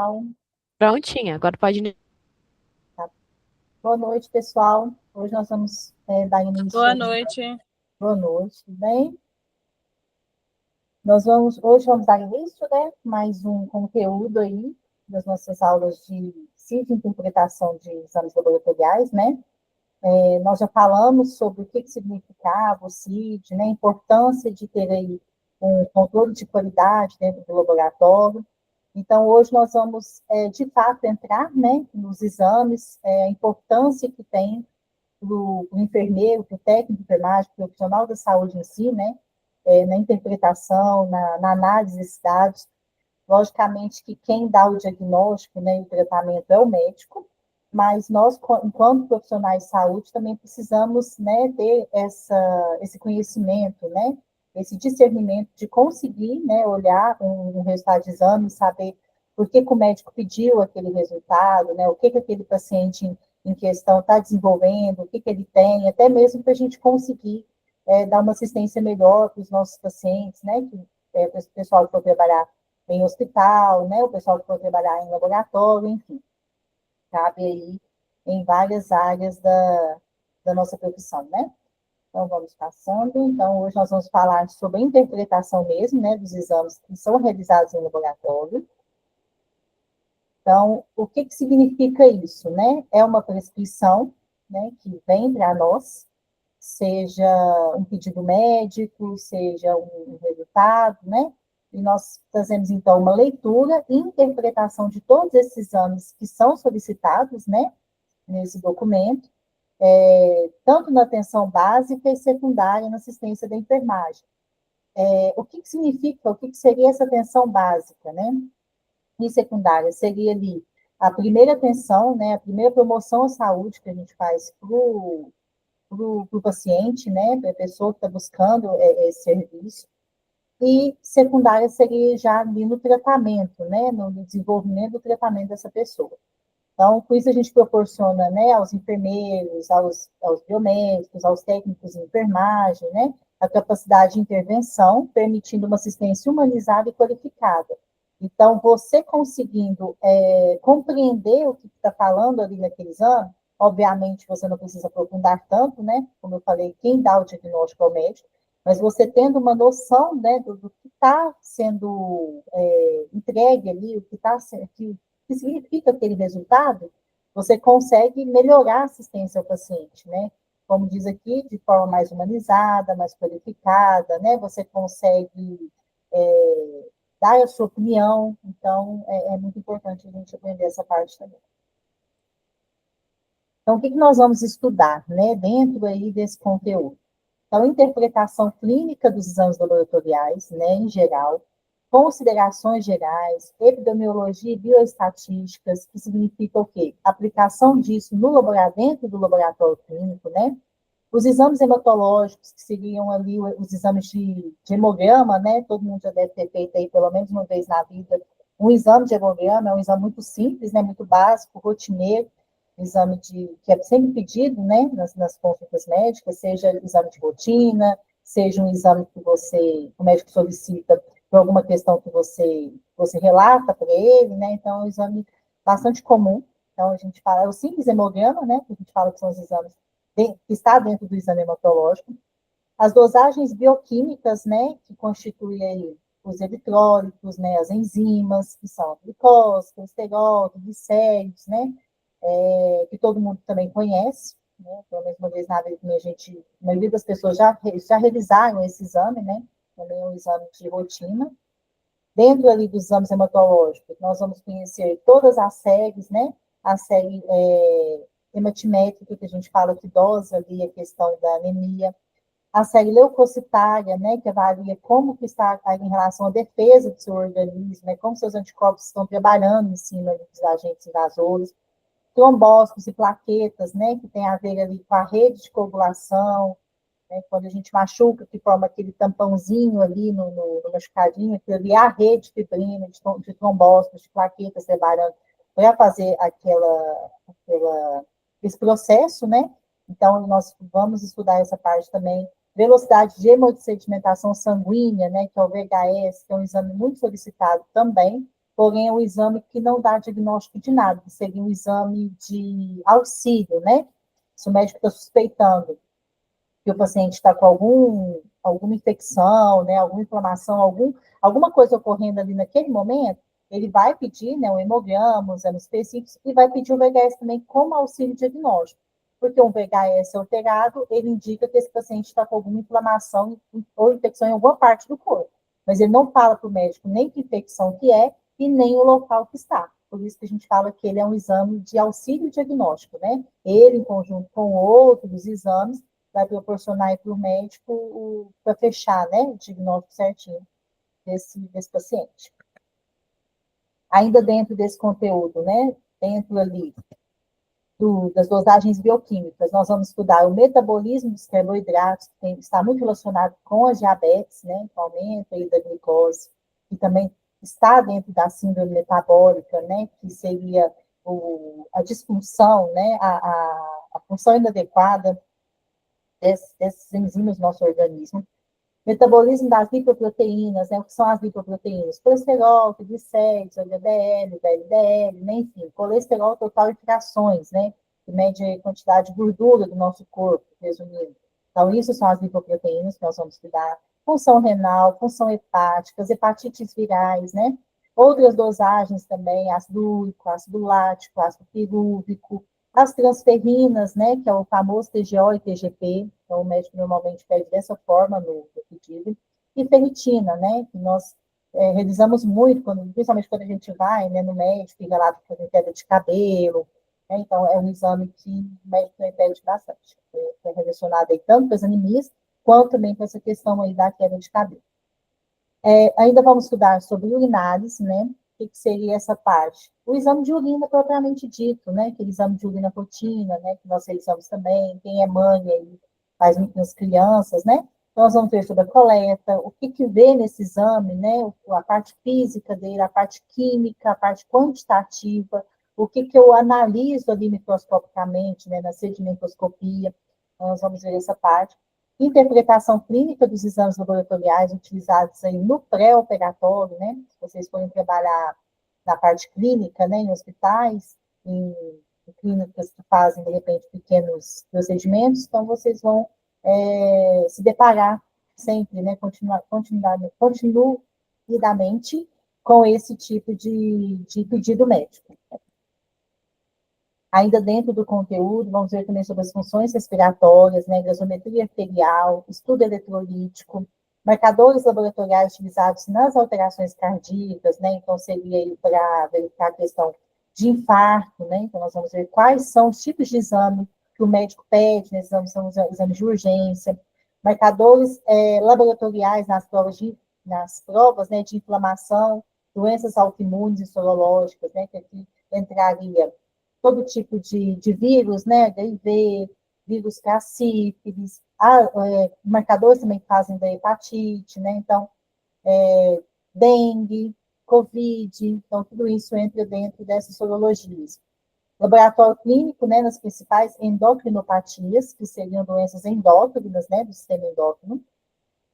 pessoal. Prontinha, agora pode. Tá. Boa noite, pessoal. Hoje nós vamos dar início. Boa noite. Boa noite, tudo bem? Hoje vamos dar início, né? Mais um conteúdo aí das nossas aulas de CID, interpretação de exames laboratoriais, né? Nós já falamos sobre o que significava o CID, né? A importância de ter aí um controle de qualidade dentro do laboratório. Então, hoje nós vamos, de fato, entrar, né, nos exames, a importância que tem para o enfermeiro, para o técnico de enfermagem, para o profissional da saúde em si, né, na interpretação, na análise desses dados. Logicamente que quem dá o diagnóstico, né, e o tratamento é o médico, mas nós, enquanto profissionais de saúde, também precisamos, né, ter esse conhecimento, né, esse discernimento de conseguir, né, olhar um resultado de exame e saber por que o médico pediu aquele resultado, né, o que aquele paciente em questão está desenvolvendo, o que ele tem, até mesmo para a gente conseguir dar uma assistência melhor para os nossos pacientes, né, para o pessoal que for trabalhar em hospital, né, o pessoal que for trabalhar em laboratório, enfim, cabe aí em várias áreas da nossa profissão, né? Então, vamos passando. Então, hoje nós vamos falar sobre a interpretação mesmo, né, dos exames que são realizados em laboratório. Então, o que significa isso, né? É uma prescrição, né, que vem para nós, seja um pedido médico, seja um resultado, né? E nós fazemos, então, uma leitura e interpretação de todos esses exames que são solicitados, né, nesse documento, tanto na atenção básica e secundária na assistência da enfermagem. O que significa, o que seria essa atenção básica, né? E secundária seria ali a primeira atenção, né, a primeira promoção à saúde que a gente faz para o paciente, né, para a pessoa que está buscando esse serviço. E secundária seria já ali no tratamento, né, no desenvolvimento do tratamento dessa pessoa. Então, com isso a gente proporciona, né, aos enfermeiros, aos biomédicos, aos técnicos de enfermagem, né, a capacidade de intervenção, permitindo uma assistência humanizada e qualificada. Então, você conseguindo compreender o que está falando ali naquele exame, obviamente você não precisa aprofundar tanto, né, como eu falei, quem dá o diagnóstico é o médico, mas você tendo uma noção, né, do que está sendo entregue ali, o que está que significa aquele resultado, você consegue melhorar a assistência ao paciente, né? Como diz aqui, de forma mais humanizada, mais qualificada, né? Você consegue dar a sua opinião, então é muito importante a gente aprender essa parte também. Então, o que nós vamos estudar, né, dentro aí desse conteúdo? Então, interpretação clínica dos exames laboratoriais, né, em geral, considerações gerais, epidemiologia e bioestatísticas, que significa o quê? Aplicação disso no laboratório, dentro do laboratório clínico, né? Os exames hematológicos, que seriam ali os exames de hemograma, né? Todo mundo já deve ter feito aí pelo menos uma vez na vida um exame de hemograma, é um exame muito simples, né? Muito básico, rotineiro, exame que é sempre pedido, né? Nas consultas médicas, seja exame de rotina, seja um exame que o médico solicita por alguma questão que você relata para ele, né? Então, é um exame bastante comum. Então, a gente fala, é o simples hemograma, né? Que a gente fala que são os exames que está dentro do exame hematológico. As dosagens bioquímicas, né? Que constituem aí os eletrólitos, né? As enzimas, que são a glicose, colesterol, triglicéridos, né? Que todo mundo também conhece, né? Pela mesma vez na vida, a maioria das pessoas já realizaram esse exame, né? Também é um exame de rotina. Dentro ali dos exames hematológicos, nós vamos conhecer todas as séries, né? A série hematimétrica, que a gente fala que dosa ali a questão da anemia. A série leucocitária, né? Que avalia como que está em relação à defesa do seu organismo, né? Como seus anticorpos estão trabalhando em cima dos agentes invasores. Trombócitos e plaquetas, né? Que tem a ver ali com a rede de coagulação, né, quando a gente machuca, que forma aquele tampãozinho ali no machucadinho, aquilo ali é a rede fibrina de trombócitos, de plaquetas trabalhando para fazer esse processo, né? Então, nós vamos estudar essa parte também. Velocidade de hemossedimentação sanguínea, né, que é o VHS, que é um exame muito solicitado também, porém é um exame que não dá diagnóstico de nada, que seria um exame de auxílio, né? Se o médico está suspeitando que o paciente está com alguma infecção, né, alguma inflamação, alguma coisa ocorrendo ali naquele momento, ele vai pedir, né, um hemograma, um exame específico, e vai pedir o VHS também como auxílio diagnóstico, porque um VHS alterado, ele indica que esse paciente está com alguma inflamação ou infecção em alguma parte do corpo, mas ele não fala para o médico nem que infecção que é e nem o local que está. Por isso que a gente fala que ele é um exame de auxílio diagnóstico, né? Ele, em conjunto com outros exames, vai proporcionar para o médico para fechar, né, o diagnóstico certinho desse paciente. Ainda dentro desse conteúdo, né, dentro ali das dosagens bioquímicas, nós vamos estudar o metabolismo dos carboidratos, que está muito relacionado com a diabetes, né, com o aumento aí da glicose, e também está dentro da síndrome metabólica, né, que seria a disfunção, né, a função inadequada desses enzimas no nosso organismo. Metabolismo das lipoproteínas, né? O que são as lipoproteínas? Colesterol, triglicéridos, LDL, VLDL, né? Enfim, colesterol total e frações, né? Que mede a quantidade de gordura do nosso corpo, resumindo. Então, isso são as lipoproteínas que nós vamos estudar. Função renal, função hepática, as hepatites virais, né? Outras dosagens também, ácido úrico, ácido lático, ácido pirúvico, as transferrinas, né, que é o famoso TGO e TGP, então o médico normalmente pede dessa forma no pedido, e ferritina, né, que nós realizamos muito, principalmente quando a gente vai, né, no médico, fica lá fazendo queda de cabelo, né, então é um exame que o médico também pede bastante, é relacionado aí tanto para as anemias, quanto também para essa questão aí da queda de cabelo. Ainda vamos estudar sobre urinálise, né? O que seria essa parte? O exame de urina propriamente dito, né? Aquele exame de urina rotina, né? Que nós realizamos também. Quem é mãe aí faz muito nas crianças, né? Então, nós vamos ver sobre a coleta, o que vê nesse exame, né? A parte física dele, a parte química, a parte quantitativa, o que eu analiso ali microscopicamente, né? Na sedimentoscopia. Então, nós vamos ver essa parte. Interpretação clínica dos exames laboratoriais utilizados aí no pré-operatório, né? Se vocês forem trabalhar na parte clínica, né, em hospitais, em clínicas que fazem, de repente, pequenos procedimentos, então vocês vão se deparar sempre, né, continuidamente com esse tipo de pedido médico. Ainda dentro do conteúdo, vamos ver também sobre as funções respiratórias, né, gasometria arterial, estudo eletrolítico, marcadores laboratoriais utilizados nas alterações cardíacas, né, então seria para verificar a questão de infarto, né, então nós vamos ver quais são os tipos de exame que o médico pede, né, são os exames de urgência, marcadores laboratoriais nas provas, né, de inflamação, doenças autoimunes e sorológicas, né, que aqui entraria todo tipo de vírus, né, HIV, vírus cassífilis, marcadores também que fazem da hepatite, né, então, dengue, covid, então tudo isso entra dentro dessas sorologias. Laboratório clínico, né, nas principais endocrinopatias, que seriam doenças endócrinas, né, do sistema endócrino.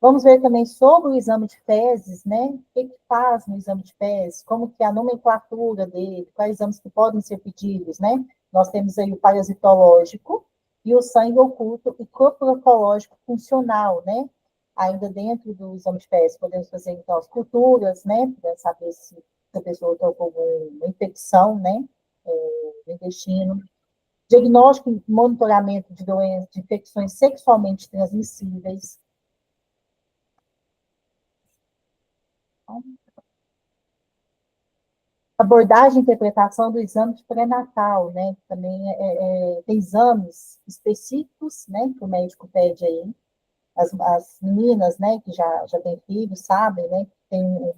Vamos ver também sobre o exame de fezes, né? O que faz no exame de fezes, como que é a nomenclatura dele, quais exames que podem ser pedidos, né? Nós temos aí o parasitológico e o sangue oculto e coprocológico funcional, né? Ainda dentro do exame de fezes, podemos fazer, então, as culturas, né? Para saber se a pessoa está com alguma infecção, né? No intestino. Diagnóstico e monitoramento de doenças, de infecções sexualmente transmissíveis. Abordagem e interpretação do exame de pré-natal, né? Também tem exames específicos, né? Que o médico pede aí. As meninas, né? Que já têm filhos, sabem, né? Tem um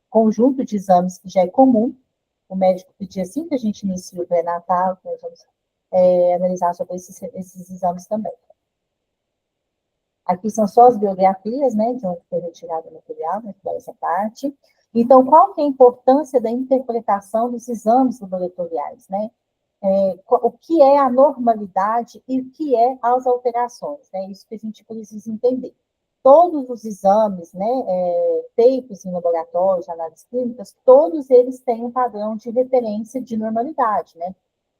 conjunto de exames que já é comum. O médico pedir assim que a gente inicia o pré-natal, nós vamos analisar sobre esses exames também. Aqui são só as biografias, né, de onde foi retirado o material, né, essa parte. Então, qual que é a importância da interpretação dos exames laboratoriais, né? O que é a normalidade e o que é as alterações, né? Isso que a gente precisa entender. todos os exames, né, feitos em laboratórios, de análises clínicas, todos eles têm um padrão de referência de normalidade, né?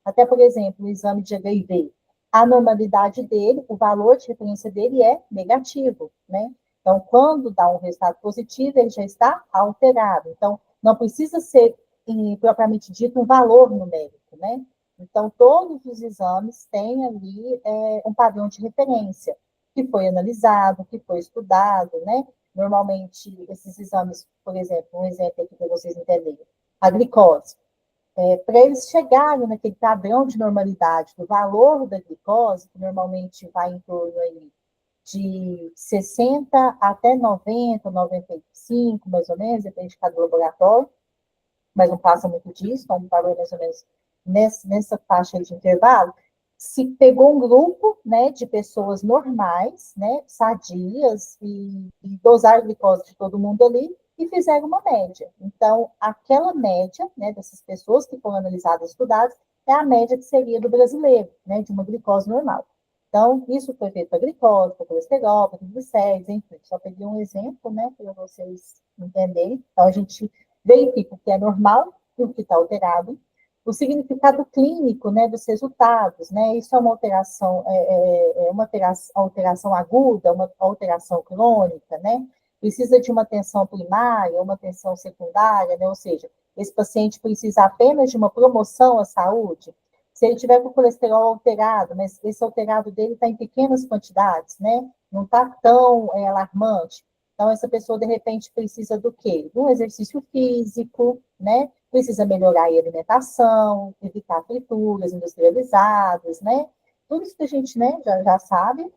Até, por exemplo, o exame de HIV, a normalidade dele, o valor de referência dele é negativo, né? Então, quando dá um resultado positivo, ele já está alterado. Então, não precisa ser, propriamente dito, um valor numérico, né? Então, todos os exames têm ali um padrão de referência, que foi analisado, que foi estudado, né? Normalmente, esses exames, por exemplo, um exemplo aqui para vocês entenderem, a glicose. Para eles chegarem naquele padrão de normalidade do valor da glicose, que normalmente vai em torno aí de 60 até 90, 95, mais ou menos, depende de cada laboratório, mas não passa muito disso, então um valor mais ou menos nessa faixa de intervalo. Se pegou um grupo, né, de pessoas normais, né, sadias, e dosaram a glicose de todo mundo ali, e fizeram uma média. Então, aquela média, né, dessas pessoas que foram analisadas, estudadas, é a média que seria do brasileiro, né, de uma glicose normal. Então, isso foi feito para glicose, para colesterol, para triglicéridos, enfim. Só peguei um exemplo, né, para vocês entenderem. Então, a gente verifica o que é normal e o que está alterado. O significado clínico, né, dos resultados, né, isso é uma alteração, uma alteração aguda, uma alteração crônica, né, precisa de uma atenção primária, uma atenção secundária, né, ou seja, esse paciente precisa apenas de uma promoção à saúde. Se ele tiver com o colesterol alterado, mas esse alterado dele está em pequenas quantidades, né, não está tão alarmante, então, essa pessoa, de repente, precisa do quê? De um exercício físico, né? Precisa melhorar a alimentação, evitar frituras industrializadas, né? Tudo isso que a gente, né, já sabe.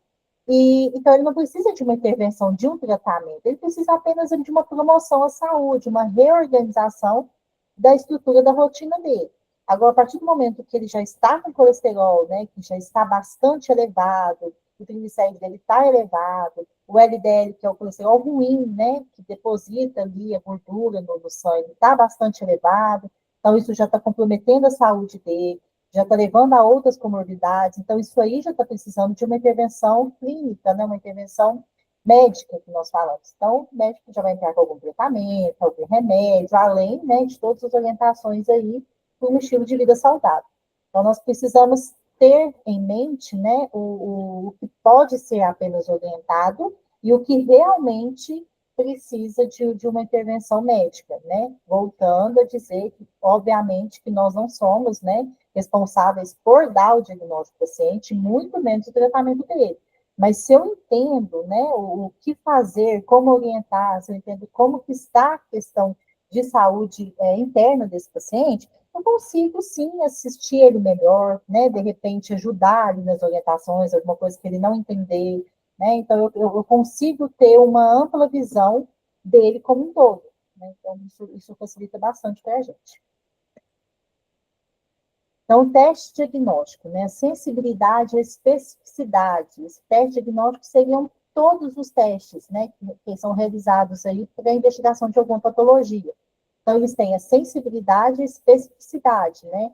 Então, ele não precisa de uma intervenção, de um tratamento, ele precisa apenas de uma promoção à saúde, uma reorganização da estrutura da rotina dele. Agora, a partir do momento que ele já está com colesterol, né, que já está bastante elevado, o triglicérides dele está elevado, o LDL, que é o colesterol ruim, né, que deposita ali a gordura no sangue, está bastante elevado, então isso já está comprometendo a saúde dele, já está levando a outras comorbidades, então isso aí já está precisando de uma intervenção clínica, né, uma intervenção médica que nós falamos. Então, o médico já vai entrar com algum tratamento, algum remédio, além, né, de todas as orientações aí para um estilo de vida saudável. Então, nós precisamos ter em mente, né, o que pode ser apenas orientado e o que realmente precisa de uma intervenção médica, né? Voltando a dizer que, obviamente, que nós não somos, né, responsáveis por dar o diagnóstico do paciente, muito menos o tratamento dele. Mas se eu entendo, né, o que fazer, como orientar, se eu entendo como que está a questão de saúde interna desse paciente, eu consigo sim assistir ele melhor, né? De repente ajudar ele nas orientações, alguma coisa que ele não entender, né? Então eu consigo ter uma ampla visão dele como um todo, né? Então isso facilita bastante para a gente. Então, o teste diagnóstico, né? Sensibilidade e especificidade. Esse teste diagnóstico seriam todos os testes, né? Que são realizados aí para a investigação de alguma patologia. Então, eles têm a sensibilidade e a especificidade, né?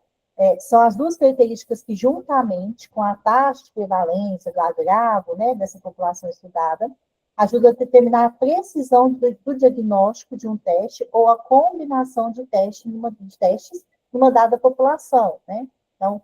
São as duas características que, juntamente com a taxa de prevalência do agravo, né, dessa população estudada, ajudam a determinar a precisão do diagnóstico de um teste ou a combinação de testes numa dada população, né? Então,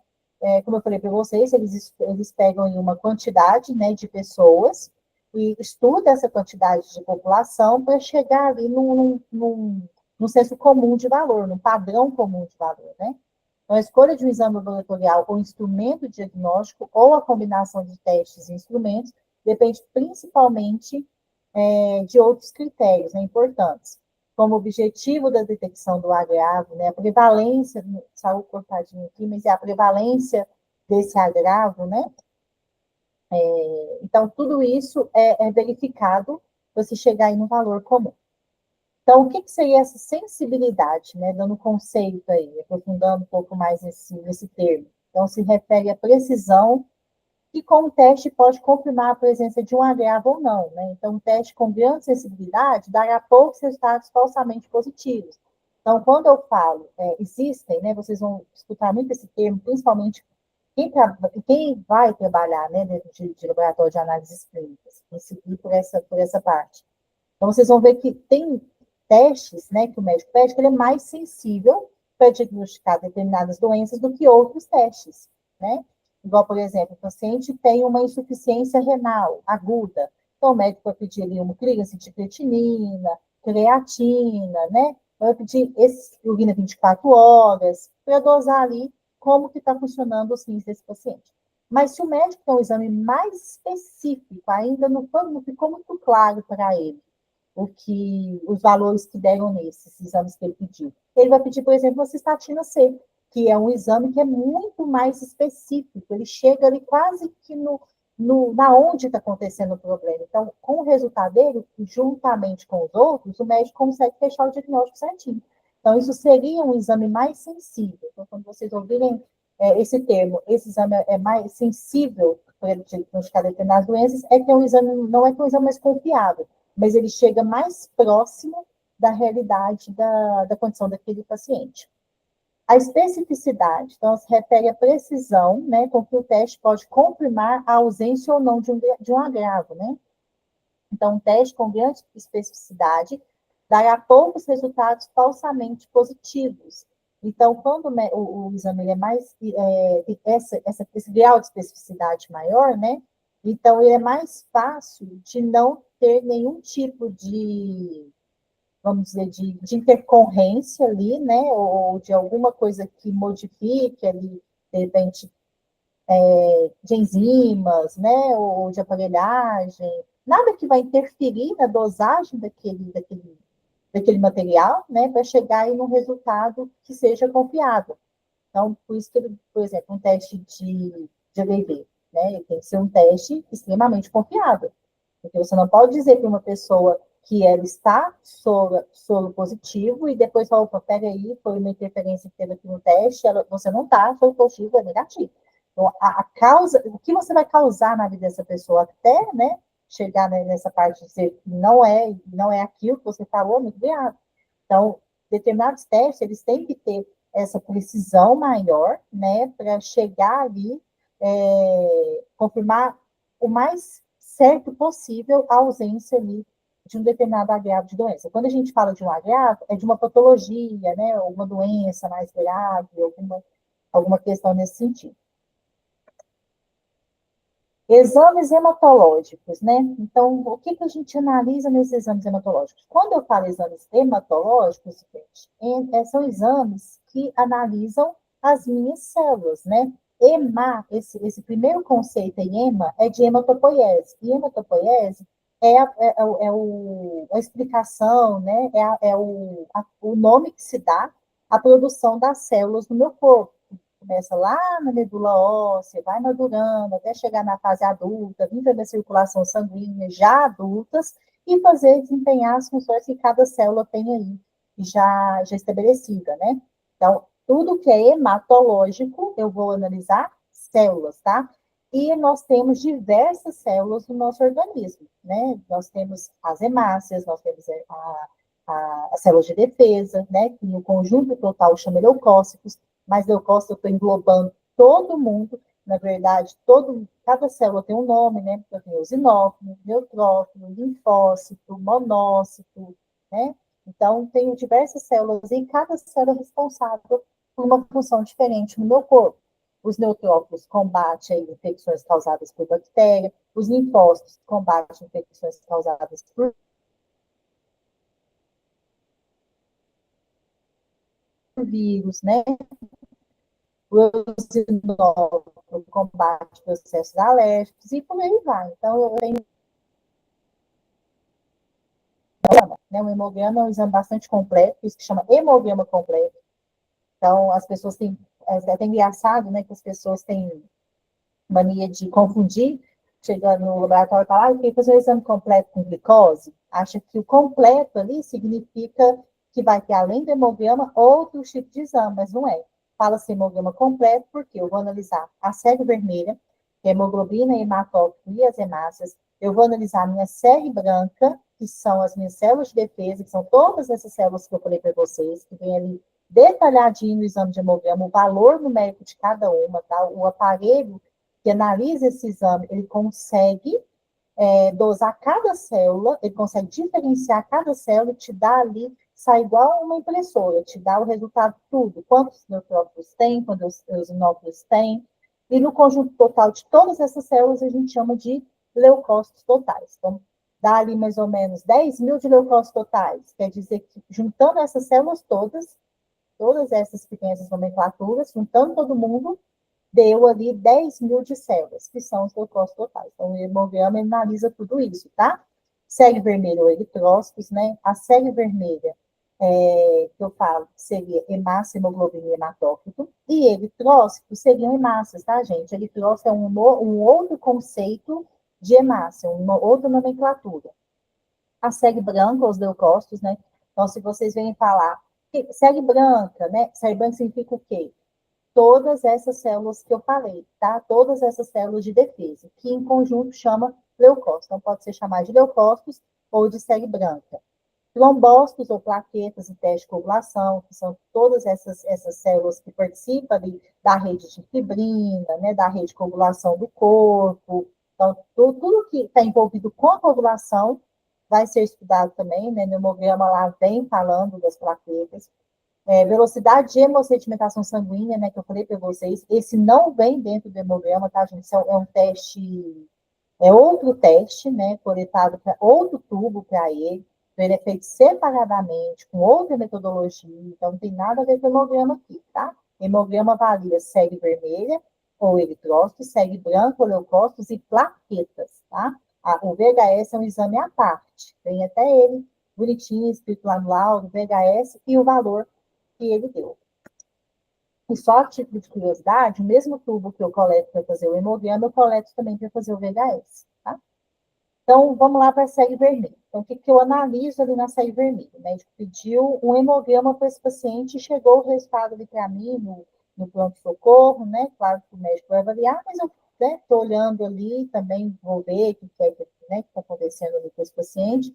como eu falei para vocês, eles pegam uma quantidade, né, de pessoas e estudam essa quantidade de população para chegar ali num senso comum de valor, num padrão comum de valor, né? Então, a escolha de um exame laboratorial ou instrumento diagnóstico ou a combinação de testes e instrumentos depende principalmente de outros critérios, né, importantes, como o objetivo da detecção do agravo, né, a prevalência, saiu cortadinho aqui, mas é a prevalência desse agravo, né? Então, tudo isso é verificado para se chegar em um valor comum. Então, o que seria essa sensibilidade, né? Dando um conceito aí, aprofundando um pouco mais nesse termo. Então, se refere à precisão que com o teste pode confirmar a presença de um agravo ou não, né? Então, um teste com grande sensibilidade dará poucos resultados falsamente positivos. Então, quando eu falo, existem, né? Vocês vão escutar muito esse termo, principalmente quem vai trabalhar, né, dentro de laboratório de análises clínicas, e seguir por essa parte. Então, vocês vão ver que tem testes, né, que o médico pede, que ele é mais sensível para diagnosticar determinadas doenças do que outros testes, né? Igual, por exemplo, o paciente tem uma insuficiência renal aguda, então o médico vai pedir ali uma clínica de creatinina, creatina, né? Vai pedir esse, urina 24 horas, para dosar ali como que está funcionando os rins desse paciente. Mas se o médico tem um exame mais específico, ainda não ficou muito claro para ele, os valores que deram nesses exames que ele pediu. Ele vai pedir, por exemplo, a cistatina C, que é um exame que é muito mais específico. Ele chega ali quase que na onde está acontecendo o problema. Então, com o resultado dele, juntamente com os outros, o médico consegue fechar o diagnóstico certinho. Então, isso seria um exame mais sensível. Então, quando vocês ouvirem esse termo, esse exame é mais sensível para diagnosticar determinadas doenças, é que é um exame, não é que é um exame mais confiável, mas ele chega mais próximo da realidade da condição daquele paciente. A especificidade, então, se refere à precisão, né, com que o teste pode confirmar a ausência ou não de um agravo, né? Então, um teste com grande especificidade dará poucos resultados falsamente positivos. Então, quando o exame ele é mais, esse grau de especificidade maior, né? Então, ele é mais fácil de não ter nenhum tipo de, vamos dizer, de intercorrência ali, né? Ou de alguma coisa que modifique ali, de repente, de enzimas, né? Ou de aparelhagem. Nada que vai interferir na dosagem daquele material, né? Para chegar em um resultado que seja confiável. Então, por isso que, por exemplo, um teste de HIV, né? Ele tem que ser um teste extremamente confiável. Porque você não pode dizer para uma pessoa que ela está soro positivo e depois fala, opa, peraí, foi uma interferência que teve aqui no teste, você não está, soro positivo, é negativo. Então, a causa, o que você vai causar na vida dessa pessoa até, né, chegar nessa parte de dizer que não é aquilo que você falou, muito grave. Então, determinados testes, eles têm que ter essa precisão maior, né, para chegar ali, confirmar o mais certo possível a ausência ali de um determinado agravo de doença. Quando a gente fala de um agravo, é de uma patologia, né, alguma doença mais grave, alguma questão nesse sentido. Exames hematológicos, né? Então, o que a gente analisa nesses exames hematológicos? Quando eu falo exames hematológicos, gente, são exames que analisam as minhas células, né? Esse primeiro conceito em hema é de hematopoiese. E hematopoiese a explicação, né? O nome que se dá à produção das células no meu corpo. Começa lá na medula óssea, vai madurando até chegar na fase adulta, vir da circulação sanguínea já adultas e fazer desempenhar as funções que cada célula tem aí já estabelecida, né? Então, tudo que é hematológico, eu vou analisar células, tá? E nós temos diversas células no nosso organismo, né? Nós temos as hemácias, nós temos as células de defesa, né? Que no conjunto total chama leucócitos, mas leucócito eu estou englobando todo mundo, na verdade, cada célula tem um nome, né? Eu tenho eosinófilo, neutrófilo, linfócito, monócito, né? Então, tenho diversas células e cada célula é responsável por uma função diferente no meu corpo. Os neutrófilos combatem infecções causadas por bactéria, os linfócitos combatem infecções causadas por vírus, né? O eosinófilo combate processos alérgicos e por aí vai. Então, eu tenho né, um hemograma é um exame bastante completo, isso que chama hemograma completo. Então, as pessoas têm, é até engraçado, né, que as pessoas têm mania de confundir, chegando no laboratório e falar, eu queria fazer um exame completo com glicose, acha que o completo ali significa que vai ter, além do hemograma, outros tipos de exame, mas não é. Fala-se hemograma completo, porque eu vou analisar a série vermelha, que é a hemoglobina, hematócrito e as hemácias, eu vou analisar a minha série branca, que são as minhas células de defesa, que são todas essas células que eu falei para vocês, que vem ali detalhadinho no exame de hemograma, o valor numérico de cada uma, tá? O aparelho que analisa esse exame, ele consegue dosar cada célula, ele consegue diferenciar cada célula e te dá ali, sai igual uma impressora, te dá o resultado tudo, quantos neutrófilos tem, quantos eosinófilos tem, e no conjunto total de todas essas células a gente chama de leucócitos totais. Então, dá ali mais ou menos 10 mil de leucócitos totais, quer dizer que juntando essas células todas essas pequenas nomenclaturas, juntando todo mundo, deu ali 10 mil de células, que são os leucócitos totais. Então, o hemograma analisa tudo isso, tá? Segue vermelho ou eritrócitos, né? A segue vermelha, que eu falo, seria hemácia, hemoglobina e hematócrito, e eritrócitos seriam hemácias, tá, gente? Eritrócito é um outro conceito de hemácia, uma outra nomenclatura. A segue branca, os leucócitos, né? Então, se vocês verem falar, segue branca, né? Segue branca significa o quê? Todas essas células que eu falei, tá? Todas essas células de defesa, que em conjunto chama leucócitos. Então, pode ser chamado de leucócitos ou de segue branca. Trombócitos ou plaquetas em teste de coagulação, que são todas essas células que participam ali da rede de fibrina, né, da rede de coagulação do corpo. Então, tudo que está envolvido com a coagulação vai ser estudado também, né? No hemograma lá vem falando das plaquetas. Velocidade de hemossedimentação sanguínea, né, que eu falei para vocês, esse não vem dentro do hemograma, tá, gente? Isso é um teste, é outro teste, né, coletado para outro tubo para ele, então ele é feito separadamente, com outra metodologia, então não tem nada a ver com o hemograma aqui, tá? Hemograma avalia segue vermelha, ou eritrócitos, segue branco, ou leucócitos e plaquetas, tá? O VHS é um exame à parte, tem até ele bonitinho, escrito lá no laudo, VHS, e o valor que ele deu. E só a título de curiosidade, o mesmo tubo que eu coleto para fazer o hemograma, eu coleto também para fazer o VHS, tá? Então, vamos lá para a segue vermelha. Então, o que eu analiso ali na segue vermelha? O médico pediu um hemograma para esse paciente e chegou o resultado ali para mim no pronto-socorro, né? Claro que o médico vai avaliar, mas eu estou olhando ali, também vou ver o que está acontecendo ali com esse paciente.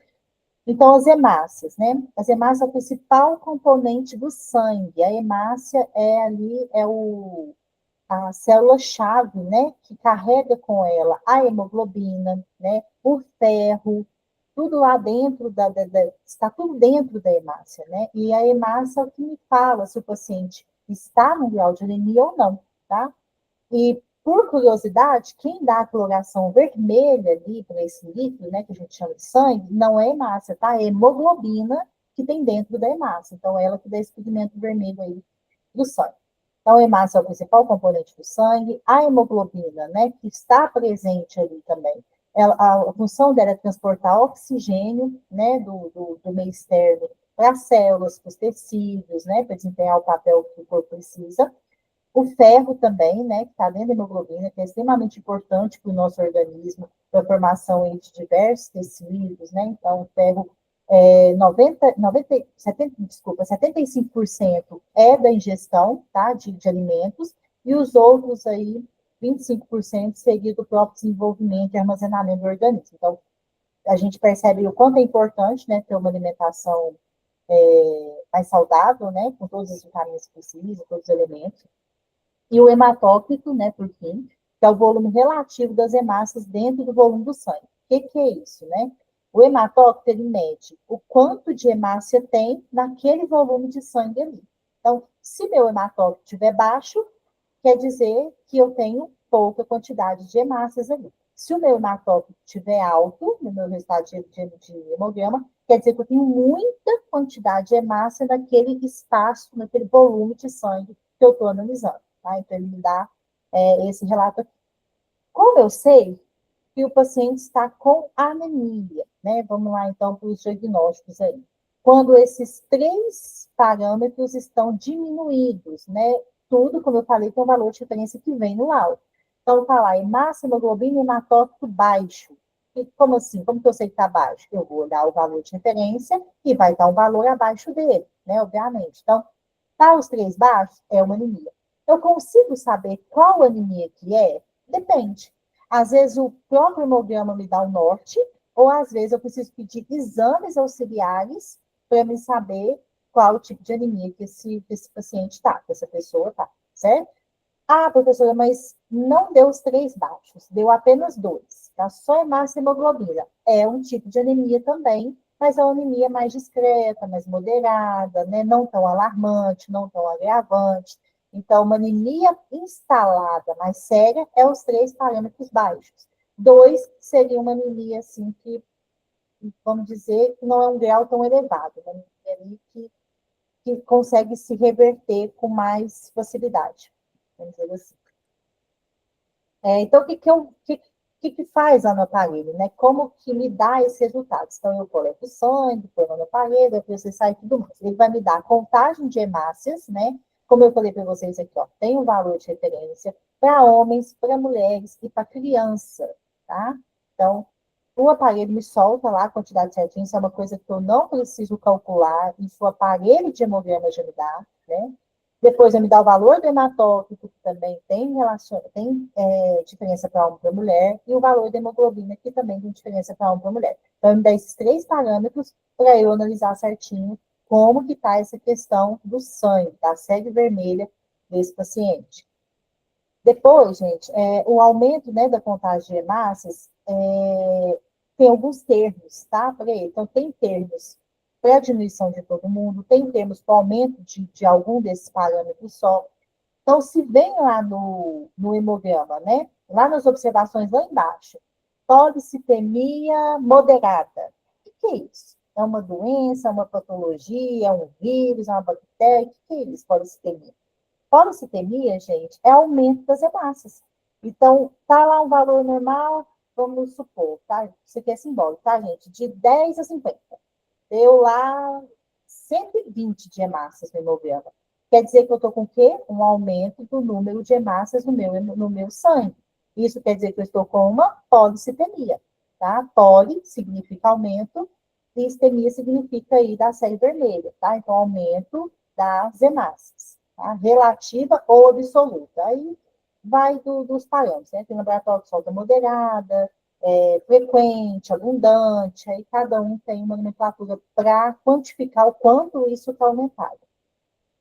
Então, as hemácias, né? As hemácias é o principal componente do sangue. A hemácia é ali, a célula-chave, né? Que carrega com ela a hemoglobina, né? O ferro, tudo lá dentro está tudo dentro da hemácia, né? E a hemácia é o que me fala se o paciente está no grau de anemia ou não, tá? E, por curiosidade, quem dá a coloração vermelha ali para esse líquido, né, que a gente chama de sangue, não é hemácia, tá? É hemoglobina que tem dentro da hemácia. Então, ela que dá esse pigmento vermelho aí do sangue. Então, a hemácia é o principal componente do sangue. A hemoglobina, né, que está presente ali também, a função dela é transportar oxigênio, né, do meio externo para as células, para os tecidos, né, para desempenhar o papel que o corpo precisa. O ferro também, né, que está dentro da hemoglobina, que é extremamente importante para o nosso organismo, para a formação de diversos tecidos, né? Então, o ferro 75% é da ingestão, tá, de alimentos, e os outros aí, 25% seria do próprio desenvolvimento e armazenamento do organismo. Então, a gente percebe o quanto é importante, né, ter uma alimentação mais saudável, né, com todas as vitaminas que precisa, todos os elementos. E o hematócrito, né, por fim, que é o volume relativo das hemácias dentro do volume do sangue. O que é isso, né? O hematócrito, ele mede o quanto de hemácia tem naquele volume de sangue ali. Então, se meu hematócrito estiver baixo, quer dizer que eu tenho pouca quantidade de hemácias ali. Se o meu hematócrito estiver alto, no meu resultado de hemograma, quer dizer que eu tenho muita quantidade de hemácia naquele espaço, naquele volume de sangue que eu estou analisando. Tá? Então, ele me dá esse relato aqui. Como eu sei que o paciente está com anemia, né? Vamos lá, então, para os diagnósticos aí. Quando esses três parâmetros estão diminuídos, né? Tudo, como eu falei, tem um valor de referência que vem no laudo. Então, tá lá, hemácia, hemoglobina e hematócrito baixo. E como assim? Como que eu sei que está baixo? Eu vou olhar o valor de referência e vai estar um valor abaixo dele, né? Obviamente. Então, tá os três baixos? É uma anemia. Eu consigo saber qual anemia que é? Depende. Às vezes o próprio hemograma me dá o norte, ou às vezes eu preciso pedir exames auxiliares para me saber qual o tipo de anemia que esse paciente está, que essa pessoa está, certo? Ah, professora, mas não deu os 3 baixos, deu apenas 2, tá? Só hemácia e hemoglobina. É um tipo de anemia também, mas é uma anemia mais discreta, mais moderada, né? Não tão alarmante, não tão agravante. Então, uma anemia instalada mais séria é os 3 parâmetros baixos. 2 seria uma anemia, assim, que, vamos dizer, que não é um grau tão elevado, uma anemia que consegue se reverter com mais facilidade, vamos dizer assim. Então, o que faz lá no aparelho, né? Como que me dá esses resultados? Então, eu coleto sangue, põe no aparelho, depois você sai e tudo mais. Ele vai me dar a contagem de hemácias, né? Como eu falei para vocês aqui, ó, tem um valor de referência para homens, para mulheres e para criança, tá? Então, o aparelho me solta lá a quantidade certinha, isso é uma coisa que eu não preciso calcular, isso o aparelho de hemograma já me dá, né? Depois ele me dá o valor do hematócrito, que também tem diferença para homem e para mulher, e o valor da hemoglobina, que também tem diferença para homem e para mulher. Então, ele me dá esses 3 parâmetros para eu analisar certinho como que está essa questão do sangue, da sede vermelha desse paciente. Depois, gente, o aumento, né, da contagem de hemácias tem alguns termos, tá? Então, tem termos para a diminuição de todo mundo, tem termos para aumento de algum desses parâmetros só. Então, se vem lá no hemograma, né? Lá nas observações lá embaixo, policitemia moderada. O que é isso? É uma doença, é uma patologia, é um vírus, é uma bactéria? O que é isso, policitemia? Policitemia, gente, é aumento das hemácias. Então, tá lá um valor normal, vamos supor, tá? Isso aqui é simbólico, tá, gente? De 10 a 50. Deu lá 120 de hemácias no hemograma. Quer dizer que eu estou com o quê? Um aumento do número de hemácias no meu sangue. Isso quer dizer que eu estou com uma policitemia, tá? Poli significa aumento, e istemia significa aí da série vermelha, tá? Então, aumento das hemácias, tá? Relativa ou absoluta. Aí vai dos parâmetros, né? Tem laboratório que solta moderada, frequente, abundante, aí cada um tem uma nomenclatura para quantificar o quanto isso está aumentado.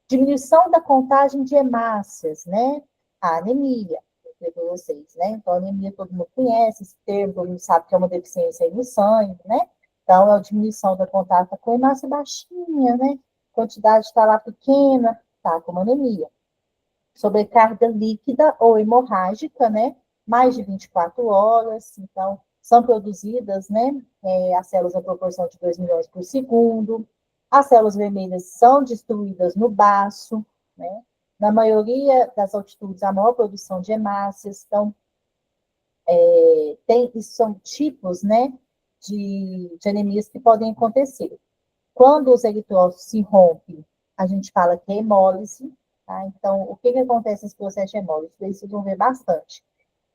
Diminuição da contagem de hemácias, né? A anemia, eu falei para vocês, né? Então, a anemia todo mundo conhece, esse termo, todo mundo sabe que é uma deficiência aí no sangue, né? Então, é a diminuição da contagem com hemácia baixinha, né? Quantidade está lá pequena, tá com uma anemia. Sobrecarga líquida ou hemorrágica, né? Mais de 24 horas, então, são produzidas, né? As células na proporção de 2 milhões por segundo. As células vermelhas são destruídas no baço, né? Na maioria das altitudes, a maior produção de hemácias. Então, isso são tipos, né? De anemias que podem acontecer. Quando os eritrócitos se rompem, a gente fala que é hemólise, tá? Então, o que acontece nesse processo de hemólise? Vocês vão ver bastante.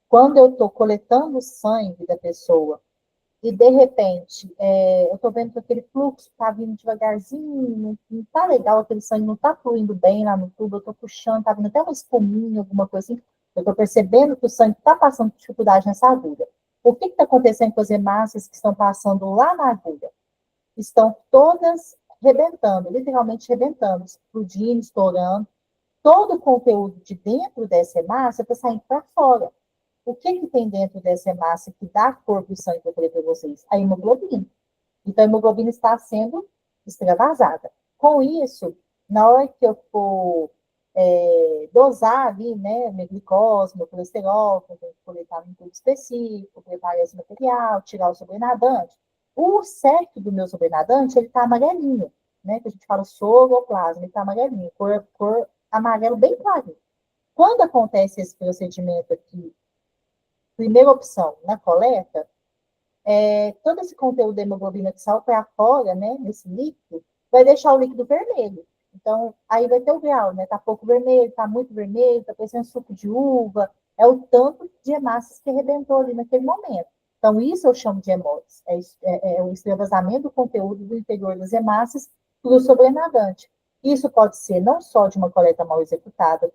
Quando eu estou coletando o sangue da pessoa e, de repente, eu estou vendo que aquele fluxo está vindo devagarzinho, não está legal, aquele sangue não está fluindo bem lá no tubo, eu estou puxando, está vindo até uma espuminha, alguma coisa assim, eu estou percebendo que o sangue está passando dificuldade nessa agulha. O que está acontecendo com as hemácias que estão passando lá na agulha? Estão todas rebentando, literalmente rebentando, explodindo, estourando. Todo o conteúdo de dentro dessa hemácia está saindo para fora. O que tem dentro dessa hemácia que dá cor para o sangue que eu falei para vocês? A hemoglobina. Então, a hemoglobina está sendo extravasada. Com isso, na hora que eu for dosar ali, né, minha glicose, meu colesterol, que eu tenho que coletar num tubo específico, preparar esse material, tirar o sobrenadante, o certo do meu sobrenadante, ele está amarelinho, né, que a gente fala soroplasma, ele está amarelinho, cor amarelo bem clarinho. Quando acontece esse procedimento aqui, primeira opção, na coleta, todo esse conteúdo da hemoglobina que sai para fora, né, nesse líquido, vai deixar o líquido vermelho. Então, aí vai ter o grau, né? Tá pouco vermelho, tá muito vermelho, tá parecendo suco de uva. É o tanto de hemácias que arrebentou ali naquele momento. Então, isso eu chamo de hemólise. É o extravasamento do conteúdo do interior das hemácias para o sobrenadante. Isso pode ser não só de uma coleta mal executada,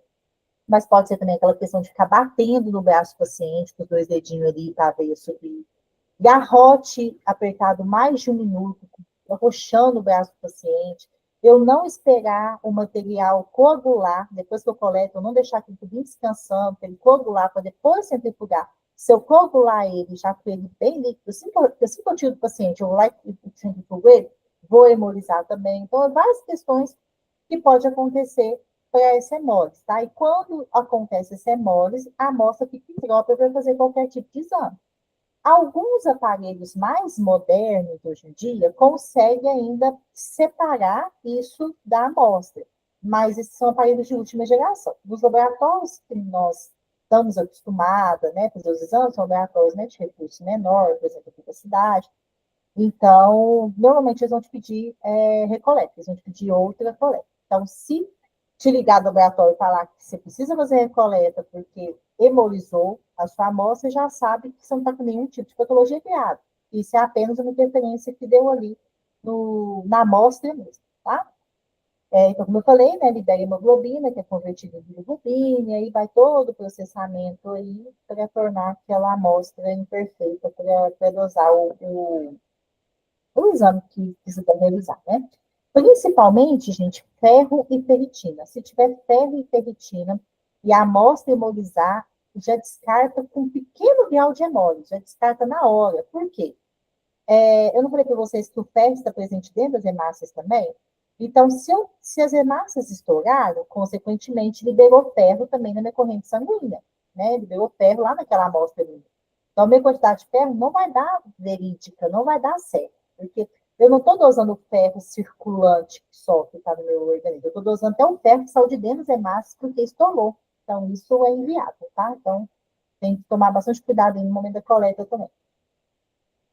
mas pode ser também aquela questão de ficar batendo no braço do paciente, com os 2 dedinhos ali para ver subir. Garrote apertado mais de 1 minuto, arrochando o braço do paciente. eu não esperar o material coagular, depois que eu coleto, eu não deixar aquilo tudo descansando, para ele coagular, para depois centrifugar. Se eu coagular ele, já com ele bem líquido, assim que eu tiro do paciente, eu vou lá e centrifugo ele, vou hemolizar também. Então, várias questões que pode acontecer para essa hemólise, tá? E quando acontece essa hemólise, a amostra fica imprópria para fazer qualquer tipo de exame. Alguns aparelhos mais modernos hoje em dia conseguem ainda separar isso da amostra, mas esses são aparelhos de última geração. Nos laboratórios que nós estamos acostumados, né, fazer os exames, são laboratórios, né, de recurso menor, por exemplo, aqui da cidade. Então, normalmente eles vão te pedir recoleta, eles vão te pedir outra coleta. Então, se te ligar do laboratório e falar que você precisa fazer recoleta porque hemolizou a sua amostra, já sabe que você não está com nenhum tipo de patologia criada. Isso é apenas uma interferência que deu ali na amostra mesmo, tá? Então, como eu falei, né, libera hemoglobina, que é convertida em bilirrubina, e aí vai todo o processamento aí para tornar aquela amostra imperfeita para dosar o exame que precisa realizar, né? Principalmente, gente, ferro e ferritina. Se tiver ferro e ferritina e a amostra hemolizar, já descarta com um pequeno grau de hemólise, já descarta na hora. Por quê? Eu não falei para vocês que o ferro está presente dentro das hemácias também? Então, se as hemácias estouraram, consequentemente, liberou ferro também na minha corrente sanguínea, né? Liberou ferro lá naquela amostra ali. Então, a minha quantidade de ferro não vai dar verídica, não vai dar certo, porque eu não estou dosando o ferro circulante só que está no meu organismo, eu estou dosando até o ferro que saiu de dentro das hemácias porque estourou. Então, isso é inviável, tá? Então, tem que tomar bastante cuidado no momento da coleta também.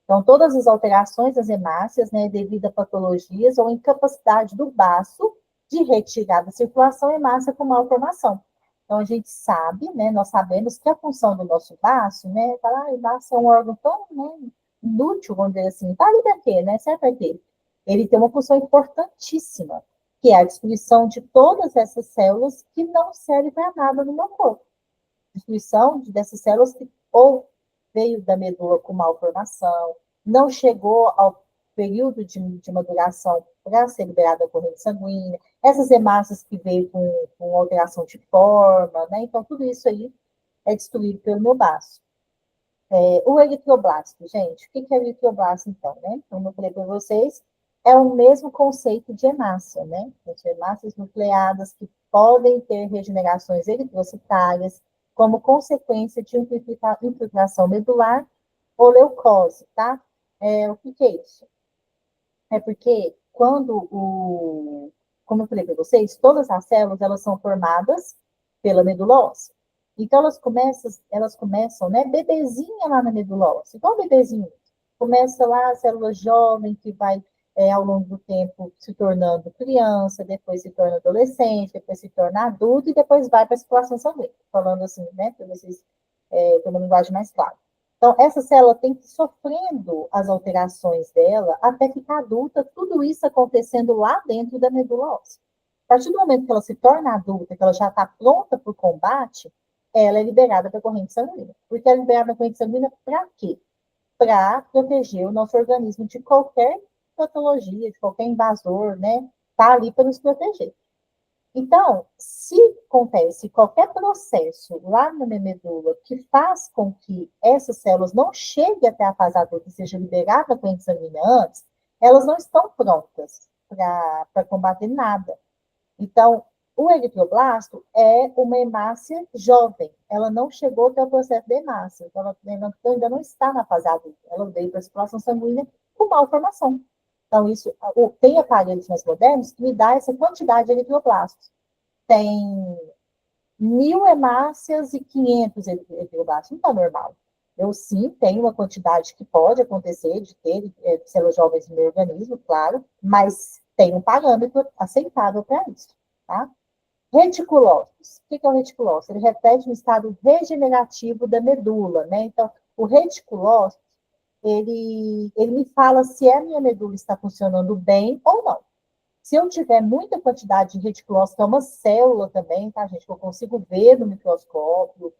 Então, todas as alterações das hemácias, né, devido a patologias ou incapacidade do baço de retirar da circulação hemácia com malformação. Então, a gente sabe, né, nós sabemos que a função do nosso baço, né, falar, o baço é um órgão tão, né, inútil, vamos dizer assim, tá ali para quê, né, serve para quê? Ele tem uma função importantíssima, que é a destruição de todas essas células que não servem para nada no meu corpo. Destruição dessas células que ou veio da medula com malformação, não chegou ao período de maduração para ser liberada a corrente sanguínea, essas hemácias que veio com alteração de forma, né? Então, tudo isso aí é destruído pelo meu baço. O eritroblasto, gente, o que é o eritroblasto, então, né? Como eu falei para vocês, é o mesmo conceito de hemácia, né? São hemácias nucleadas que podem ter regenerações eritrocitárias como consequência de infiltração medular ou leucose, tá? O que é isso? É porque como eu falei para vocês, todas as células, elas são formadas pela medula óssea. Então, elas começam, né, bebezinha lá na medula óssea, igual bebezinho. Começa lá a célula jovem, que vai, ao longo do tempo, se tornando criança, depois se torna adolescente, depois se torna adulto, e depois vai para a circulação sanguínea. Falando assim, né, para vocês terem uma linguagem mais clara. Então, essa célula tem que ir sofrendo as alterações dela até ficar adulta, tudo isso acontecendo lá dentro da medula óssea. A partir do momento que ela se torna adulta, que ela já está pronta para o combate, ela é liberada para a corrente sanguínea. Porque é liberada para a corrente sanguínea para quê? Para proteger o nosso organismo de qualquer patologia, de qualquer invasor, né? Está ali para nos proteger. Então, se acontece qualquer processo lá na minha medula que faz com que essas células não cheguem até a fase adulta e seja liberada a corrente sanguínea antes, elas não estão prontas para combater nada. Então, o eritroblasto é uma hemácia jovem, ela não chegou até o processo de hemácia, então ela ainda não está na fase adulta, ela veio para a circulação sanguínea com malformação. Então, tem aparelhos mais modernos que me dá essa quantidade de eritroblastos. Tem 1.000 hemácias e 500 eritroblastos. Não está normal. Eu sim tenho uma quantidade que pode acontecer de ter células jovens no meu organismo, claro, mas tem um parâmetro aceitável para isso, tá? Reticulócitos. O que é o reticulócito? Ele repete no estado regenerativo da medula, né? Então, o reticulócito, ele me fala se a minha medula está funcionando bem ou não. Se eu tiver muita quantidade de reticulócito, que é uma célula também, tá, gente? Que eu consigo ver no microscópio,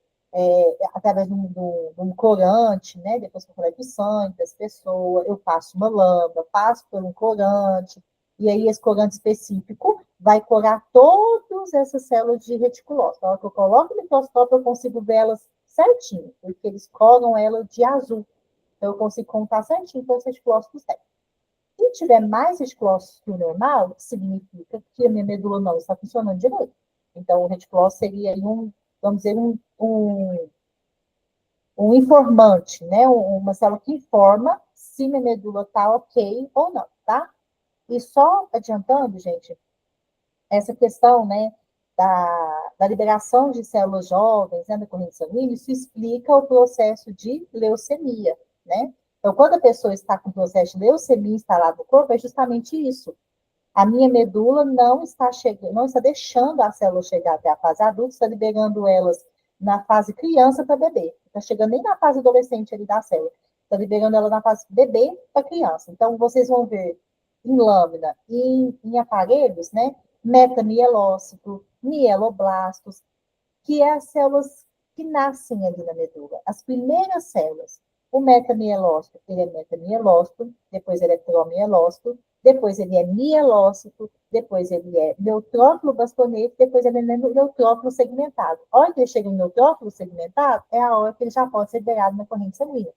através de um corante, né? Depois que eu coleto o sangue das pessoas, eu passo uma lâmpada, passo por um corante. E aí esse corante específico vai corar todas essas células de reticulose. Na hora que eu coloco no microscópio, eu consigo ver elas certinho, porque eles coram ela de azul. Então, eu consigo contar certinho todos os reticulócitos dela. Se tiver mais reticulócitos que o normal, significa que a minha medula não está funcionando direito. Então, o reticulócito seria vamos dizer, um informante, né? Uma célula que informa se minha medula está ok ou não, tá? E só adiantando, gente, essa questão, né, da liberação de células jovens, né, da corrente sanguínea, isso explica o processo de leucemia, né? Então, quando a pessoa está com o processo de leucemia instalado no corpo, é justamente isso. A minha medula não está chegando, não está deixando a célula chegar até a fase adulta, está liberando elas na fase criança para bebê. Não está chegando nem na fase adolescente ali da célula. Está liberando ela na fase bebê para criança. Então, vocês vão ver em lâmina e em aparelhos, né? Metamielócito, mieloblastos, que é as células que nascem ali na medula. As primeiras células. O metamielócito, ele é metamielócito, depois ele é promielócito, depois ele é mielócito, depois ele é neutrófilo bastonete, depois ele é neutrófilo segmentado. A hora que ele chega no neutrófilo segmentado, é a hora que ele já pode ser liberado na corrente sanguínea.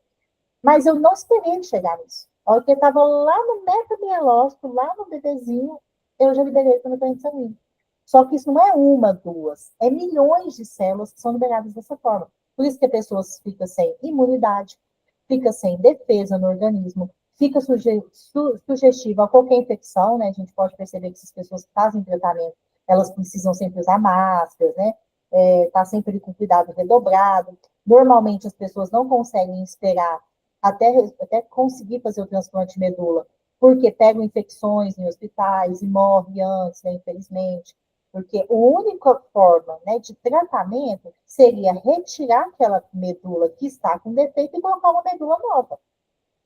Mas eu não esperei ele chegar nisso. A hora que ele estava lá no metamielócito, lá no bebezinho, eu já liberei ele para a corrente sanguínea. Só que isso não é uma, duas, é milhões de células que são liberadas dessa forma. Por isso que a pessoa fica sem imunidade, fica sem defesa no organismo, fica sugestiva a qualquer infecção, né? A gente pode perceber que essas pessoas que fazem tratamento, elas precisam sempre usar máscaras, né? Tá sempre com cuidado redobrado. Normalmente as pessoas não conseguem esperar até conseguir fazer o transplante de medula, porque pegam infecções em hospitais e morrem antes, né, infelizmente. Porque a única forma, né, de tratamento seria retirar aquela medula que está com defeito e colocar uma medula nova.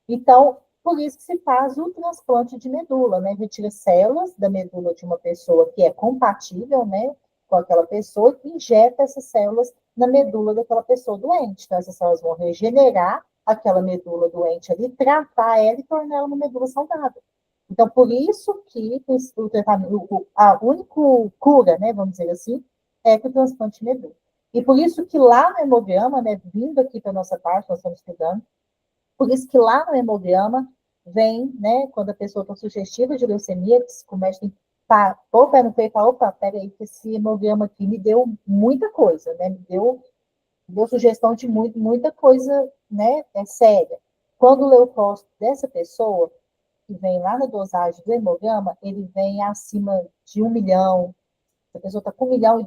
Então, por isso que se faz o transplante de medula, né? Retira células da medula de uma pessoa que é compatível, né, com aquela pessoa e injeta essas células na medula daquela pessoa doente. Então, essas células vão regenerar aquela medula doente ali, tratar ela e tornar ela uma medula saudável. Então, por isso que o tratamento, a única cura, né, vamos dizer assim, é que o transplante de medula. E por isso que lá no hemograma, né, vindo aqui para a nossa parte, nós estamos estudando, por isso que lá no hemograma vem, né, quando a pessoa está sugestiva de leucemia, que o médico tem que pôr o pé no peito e falar, opa, peraí, que esse hemograma aqui me deu muita coisa, né, me deu sugestão de muita coisa, né, séria. Quando o leucócito dessa pessoa, que vem lá na dosagem do hemograma, ele vem acima de 1 milhão, a pessoa está com 1,2 milhão,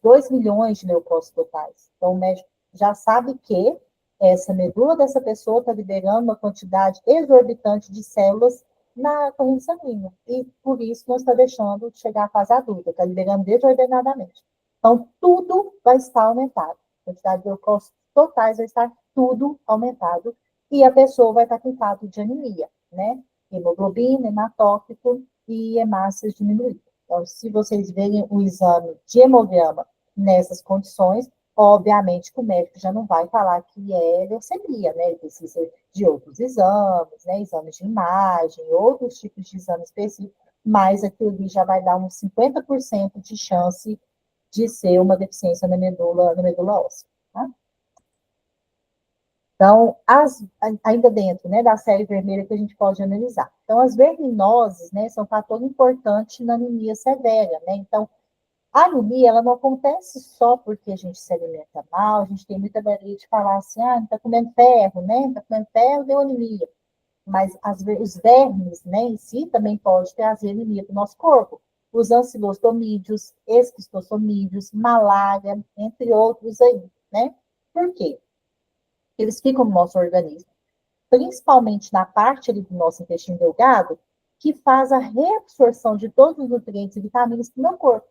2 milhões de leucócitos totais. Então, o médico já sabe que essa medula dessa pessoa está liberando uma quantidade exorbitante de células na corrente sanguínea. E, por isso, não está deixando de chegar à fase adulta, está liberando desordenadamente. Então, tudo vai estar aumentado. A quantidade de leucócitos totais vai estar tudo aumentado. E a pessoa vai estar com quadro de anemia, né? Hemoglobina, hematócrito e hemácias diminuídas. Então, se vocês verem o exame de hemograma nessas condições, obviamente que o médico já não vai falar que é leucemia, né? Ele precisa de outros exames, né? Exames de imagem, outros tipos de exames específicos, mas aquilo ali já vai dar uns 50% de chance de ser uma deficiência na medula óssea. Tá? Então, ainda dentro, né, da série vermelha que a gente pode analisar. Então, as verminoses, né, são um fator importante na anemia severa, né? Então, a anemia, ela não acontece só porque a gente se alimenta mal, a gente tem muita mania de falar assim, ah, não está comendo ferro, né? Não está comendo ferro, deu anemia. Mas os vermes, né, em si, também pode trazer anemia para o nosso corpo. Os ancilostomídeos, esquistossomídeos, malária, entre outros aí, né? Por quê? Eles ficam no nosso organismo, principalmente na parte ali do nosso intestino delgado, que faz a reabsorção de todos os nutrientes e vitaminas para o meu corpo.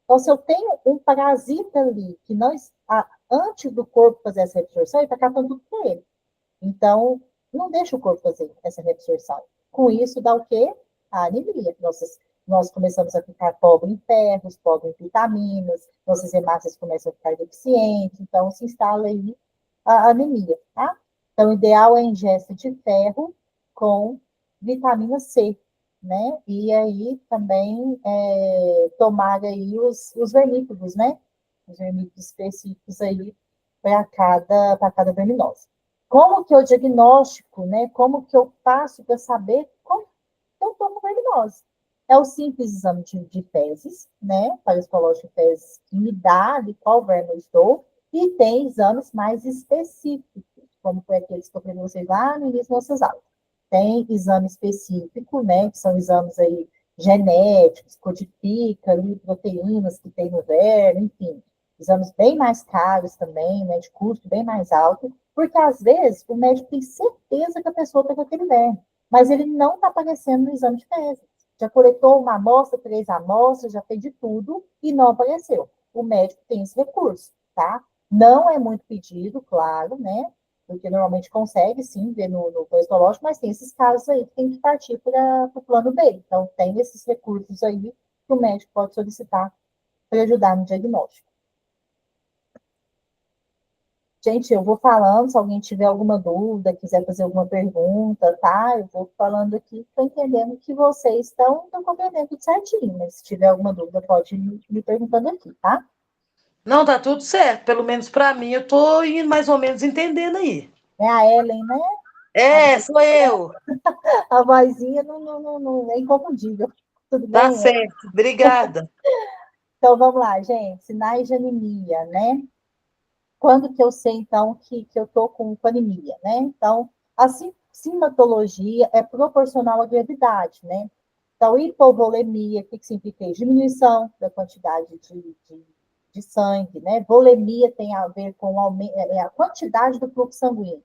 Então, se eu tenho um parasita ali, que não está, antes do corpo fazer essa reabsorção, ele está catando tudo com ele. Então, não deixa o corpo fazer essa reabsorção. Com isso, dá o quê? A anemia. Nós começamos a ficar pobre em ferros, pobre em vitaminas, nossas hemácias começam a ficar deficientes, então se instala aí a anemia, tá? Então, o ideal é a ingesta de ferro com vitamina C. né? E aí também tomar aí os vermífugos, né? Os vermífugos específicos aí para cada verminose. Como que eu diagnóstico, né? Como que eu faço para saber como eu estou com verminose? É o simples exame de fezes, né? Parasitológico de fezes, que me dá de qual verme eu estou, e tem exames mais específicos, como foi aqueles que eu falei para vocês lá no início das nossas aulas. Tem exame específico, né? Que são exames aí genéticos, codifica ali proteínas que tem no verme, enfim. Exames bem mais caros também, né? De custo bem mais alto, porque às vezes o médico tem certeza que a pessoa está com aquele verme, mas ele não está aparecendo no exame de fezes. Já coletou uma amostra, 3 amostras, já fez de tudo e não apareceu. O médico tem esse recurso, tá? Não é muito pedido, claro, né? Porque normalmente consegue, sim, ver no histológico, mas tem esses casos aí que tem que partir para o plano B. Então, tem esses recursos aí que o médico pode solicitar para ajudar no diagnóstico. Gente, eu vou falando, se alguém tiver alguma dúvida, quiser fazer alguma pergunta, tá? Eu vou falando aqui, estou entendendo que vocês estão compreendendo tudo certinho, mas se tiver alguma dúvida, pode ir me perguntando aqui, tá? Não, tá tudo certo. Pelo menos para mim, eu tô indo mais ou menos entendendo aí. É a Ellen, né? É, sou eu. A vozinha é inconfundível. Tudo Tá bem? certo. Obrigada. Então, vamos lá, gente. Sinais de anemia, né? Quando que eu sei, então, que eu estou com anemia, né? Então, a sintomatologia é proporcional à gravidade, né? Então, hipovolemia, o que significa isso? Diminuição da quantidade de sangue, né? Volemia tem a ver com a quantidade do fluxo sanguíneo.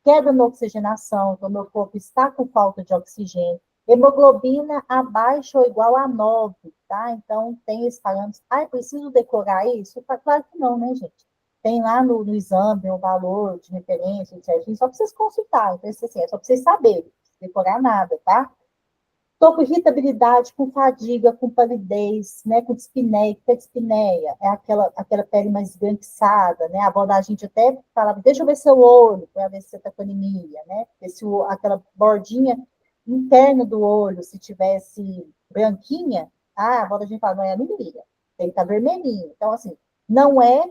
Queda na oxigenação, então meu corpo está com falta de oxigênio. Hemoglobina abaixo ou igual a 9, tá? Então, tem esses parâmetros. Ah, eu preciso decorar isso? Claro que não, né, gente? Tem lá no exame o valor de referência, certinho, só para vocês consultarem. Então, assim, é só para vocês saberem, não decorar nada, tá? Estou com irritabilidade, com fadiga, com palidez, né, com dispneia. O que é dispneia? É aquela pele mais esbranquiçada, né? A avó da gente até falava, deixa eu ver seu olho, para ver se você está com anemia, né? Porque se aquela bordinha interna do olho, se tivesse branquinha, a avó da gente fala, não é anemia, tem que estar vermelhinho. Então, assim, não é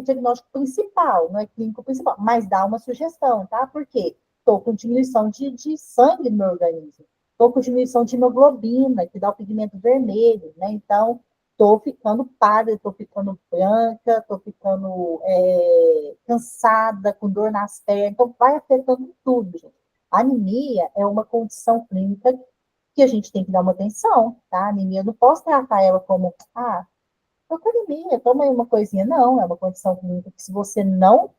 diagnóstico principal, não é clínico principal, mas dá uma sugestão, tá? Por quê? Estou com diminuição de sangue no meu organismo. Estou com diminuição de hemoglobina, que dá o pigmento vermelho, né? Então, estou ficando pálida, estou ficando branca, estou ficando cansada, com dor nas pernas. Então, vai afetando tudo, gente. A anemia é uma condição clínica que a gente tem que dar uma atenção, tá? A anemia, eu não posso tratar ela como, estou com anemia, toma aí uma coisinha. Não, é uma condição clínica que, se você não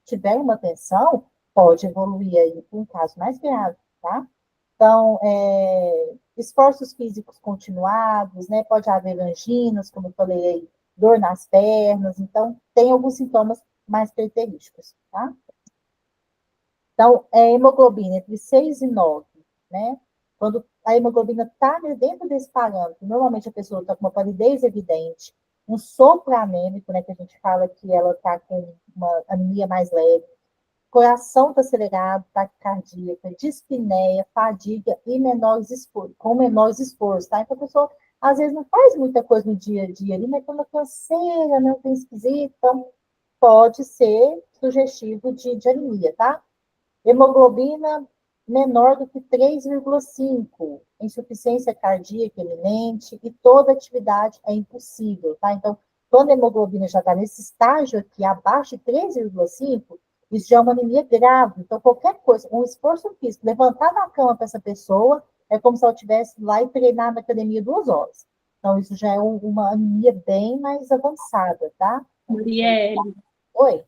tiver uma atenção, pode evoluir aí para um caso mais grave, tá? Então, esforços físicos continuados, né? Pode haver anginas, como eu falei aí, dor nas pernas. Então, tem alguns sintomas mais característicos, tá? Então, hemoglobina entre 6 e 9, né? Quando a hemoglobina está dentro desse parâmetro, normalmente a pessoa está com uma palidez evidente, um sopro anêmico, né? Que a gente fala que ela está com uma anemia mais leve, coração está acelerado, taquicardia, dispneia, fadiga e com menores esforços, tá? Então, a pessoa, às vezes, não faz muita coisa no dia a dia ali, mas quando a canseira, né, tem esquisito, então, pode ser sugestivo de anemia, tá? Hemoglobina menor do que 3,5, insuficiência cardíaca iminente e toda atividade é impossível, tá? Então, quando a hemoglobina já está nesse estágio aqui, abaixo de 3,5, isso já é uma anemia grave. Então, qualquer coisa, um esforço físico, levantar da cama para essa pessoa, é como se ela estivesse lá e treinar na academia 2 horas. Então, isso já é uma anemia bem mais avançada, tá? Marielle, Oi?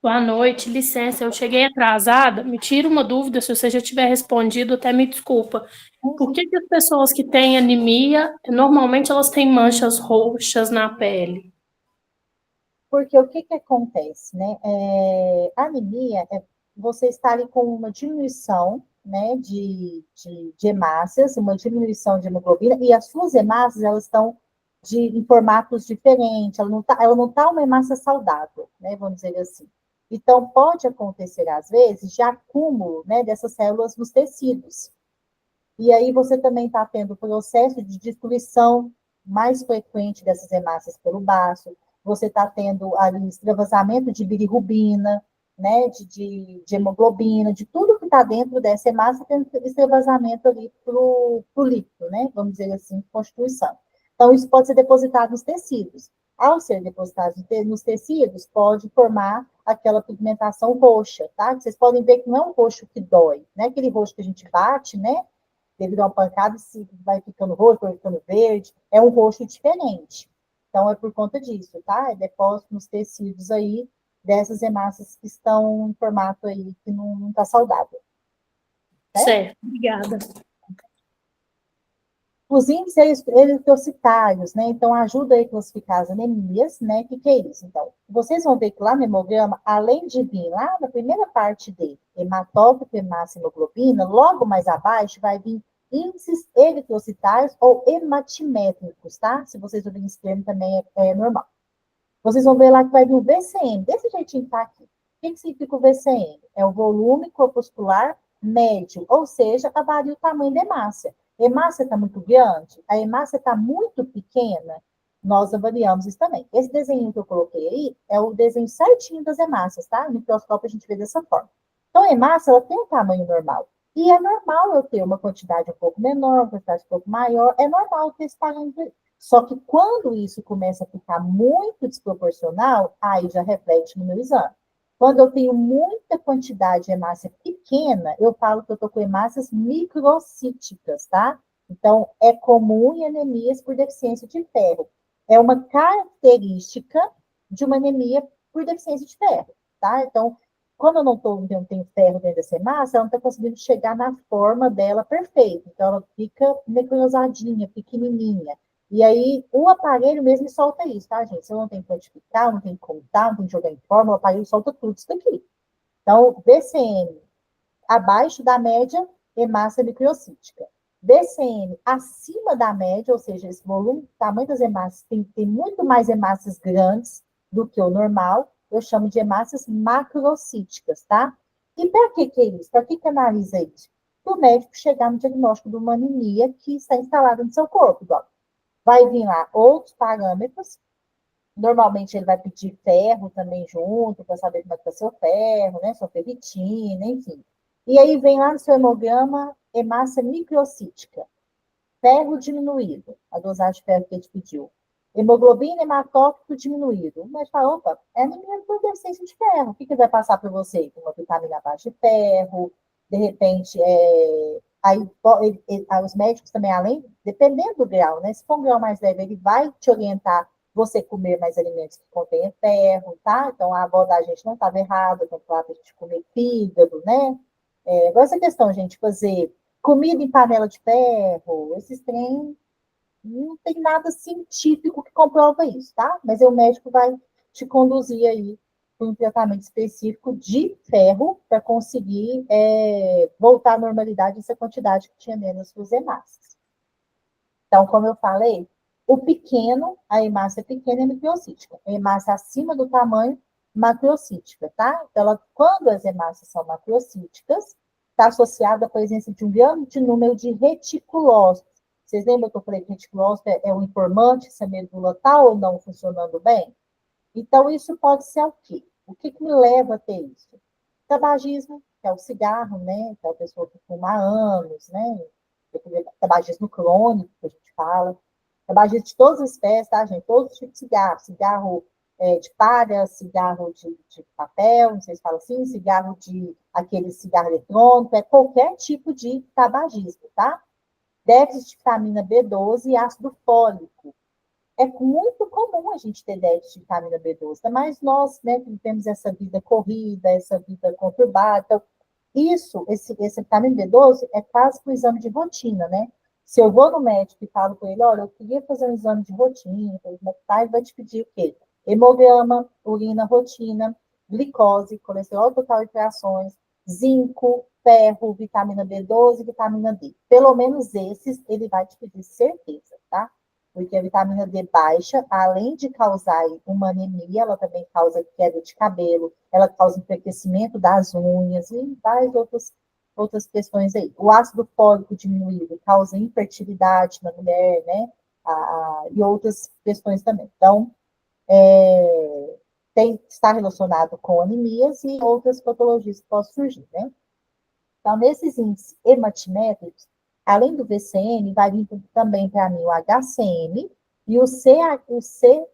boa noite, licença, eu cheguei atrasada. Me tira uma dúvida, se você já tiver respondido, até me desculpa. Por que as pessoas que têm anemia, normalmente elas têm manchas roxas na pele? Porque o que que acontece, né? A anemia é você estar ali com uma diminuição, né, de hemácias, uma diminuição de hemoglobina, e as suas hemácias, elas estão em formatos diferentes, ela não tá uma hemácia saudável, né, vamos dizer assim. Então, pode acontecer, às vezes, de acúmulo, né, dessas células nos tecidos. E aí você também está tendo o processo de destruição mais frequente dessas hemácias pelo baço, você está tendo ali extravasamento de bilirrubina, né, de hemoglobina, de tudo que está dentro dessa hemácia, tem extravasamento ali para o líquido, né, vamos dizer assim, constituição. Então, isso pode ser depositado nos tecidos. Ao ser depositado nos tecidos, pode formar aquela pigmentação roxa, tá? Vocês podem ver que não é um roxo que dói, né? Aquele roxo que a gente bate, né? Devido a uma pancada, se vai ficando roxo, vai ficando verde, é um roxo diferente. Então, é por conta disso, tá? É depósito nos tecidos aí dessas hemácias que estão em formato aí que não está saudável. Certo, obrigada. Os índices eritrocitários, né? Então, ajuda a classificar as anemias, né? O que é isso? Então, vocês vão ver que lá no hemograma, além de vir lá na primeira parte dele, hematócrito, hemácia, hemoglobina, logo mais abaixo vai vir índices eritrocitários ou hematimétricos, tá? Se vocês ouvirem esse termo também é normal. Vocês vão ver lá que vai vir o VCM, desse jeitinho que tá aqui. O que significa o VCM? É o volume corpuscular médio, ou seja, varia o tamanho da hemácia. A hemácia está muito grande, a hemácia está muito pequena, nós avaliamos isso também. Esse desenho que eu coloquei aí é o desenho certinho das hemácias, tá? No microscópio a gente vê dessa forma. Então, a hemácia, ela tem um tamanho normal. E é normal eu ter uma quantidade um pouco menor, uma quantidade um pouco maior, é normal ter esse parâmetro. Só que quando isso começa a ficar muito desproporcional, aí já reflete no meu exame. Quando eu tenho muita quantidade de hemácia pequena, eu falo que eu estou com hemácias microcíticas, tá? Então, é comum em anemias por deficiência de ferro. É uma característica de uma anemia por deficiência de ferro, tá? Então, quando eu não tenho ferro dentro dessa hemácia, ela não está conseguindo chegar na forma dela perfeita. Então, ela fica necrosadinha, pequenininha. E aí, o aparelho mesmo solta isso, tá, gente? Você não tem que quantificar, não tem que contar, não tem que jogar em forma, o aparelho solta tudo isso daqui. Então, VCM abaixo da média, hemácia microcítica. VCM acima da média, ou seja, esse volume, tamanho das hemácias, tem muito mais hemácias grandes do que o normal, eu chamo de hemácias macrocíticas, tá? E para que é isso? Para que analisa isso? Para o médico chegar no diagnóstico de uma anemia que está instalada no seu corpo, igual. Vai vir lá outros parâmetros. Normalmente ele vai pedir ferro também junto, para saber como é que está seu ferro, né? Sua ferritina, enfim. E aí vem lá no seu hemograma hemácia microcítica. Ferro diminuído, a dosagem de ferro que ele pediu. Hemoglobina hematócrito diminuído. Mas fala, opa, é anemia por deficiência de ferro. O que vai passar para você? Uma vitamina baixa de ferro, de repente, aí os médicos também, além, dependendo do grau, né? Se for um grau mais leve, ele vai te orientar você comer mais alimentos que contenham ferro, tá? Então, a avó da gente não estava errada, quando falava a gente comer fígado, né? Agora, essa questão, gente, fazer comida em panela de ferro, esses trem, não tem nada científico que comprova isso, tá? Mas o médico vai te conduzir aí para um tratamento específico de ferro para conseguir voltar à normalidade essa quantidade que tinha menos nos hemácias. Então, como eu falei, o pequeno, a hemácia pequena é microcítica. A hemácia acima do tamanho, macrocítica, tá? Então, quando as hemácias são macrocíticas, está associada à presença de um grande número de reticulócitos. Vocês lembram que eu falei que reticulócito é um informante se a medula está ou não funcionando bem? Então, isso pode ser o quê? O que me leva a ter isso? Tabagismo, que é o cigarro, né? Que é a pessoa que fuma há anos, né? Tabagismo crônico, que a gente fala. Tabagismo de todas as espécies, tá, gente? Todos os tipos de cigarro. Cigarro de palha, cigarro de papel, não sei se fala assim, cigarro aquele cigarro eletrônico, qualquer tipo de tabagismo, tá? Déficit de vitamina B12 e ácido fólico. É muito comum a gente ter déficit de vitamina B12, mas nós, né, que temos essa vida corrida, essa vida conturbada, então, esse vitamina B12 é quase que um exame de rotina, né? Se eu vou no médico e falo com ele, olha, eu queria fazer um exame de rotina, ele vai te pedir o quê? Hemograma, urina, rotina, glicose, colesterol total e frações, zinco, ferro, vitamina B12, vitamina D. Pelo menos esses ele vai te pedir certeza, tá? Porque a vitamina D baixa, além de causar uma anemia, ela também causa queda de cabelo, ela causa enfraquecimento das unhas e vários outros outras questões aí. O ácido fólico diminuído causa infertilidade na mulher, né? E outras questões também. Então, está relacionado com anemias e outras patologias que podem surgir, né? Então, nesses índices hematimétricos, além do VCM, vai vir também para mim o HCM e o CHCM.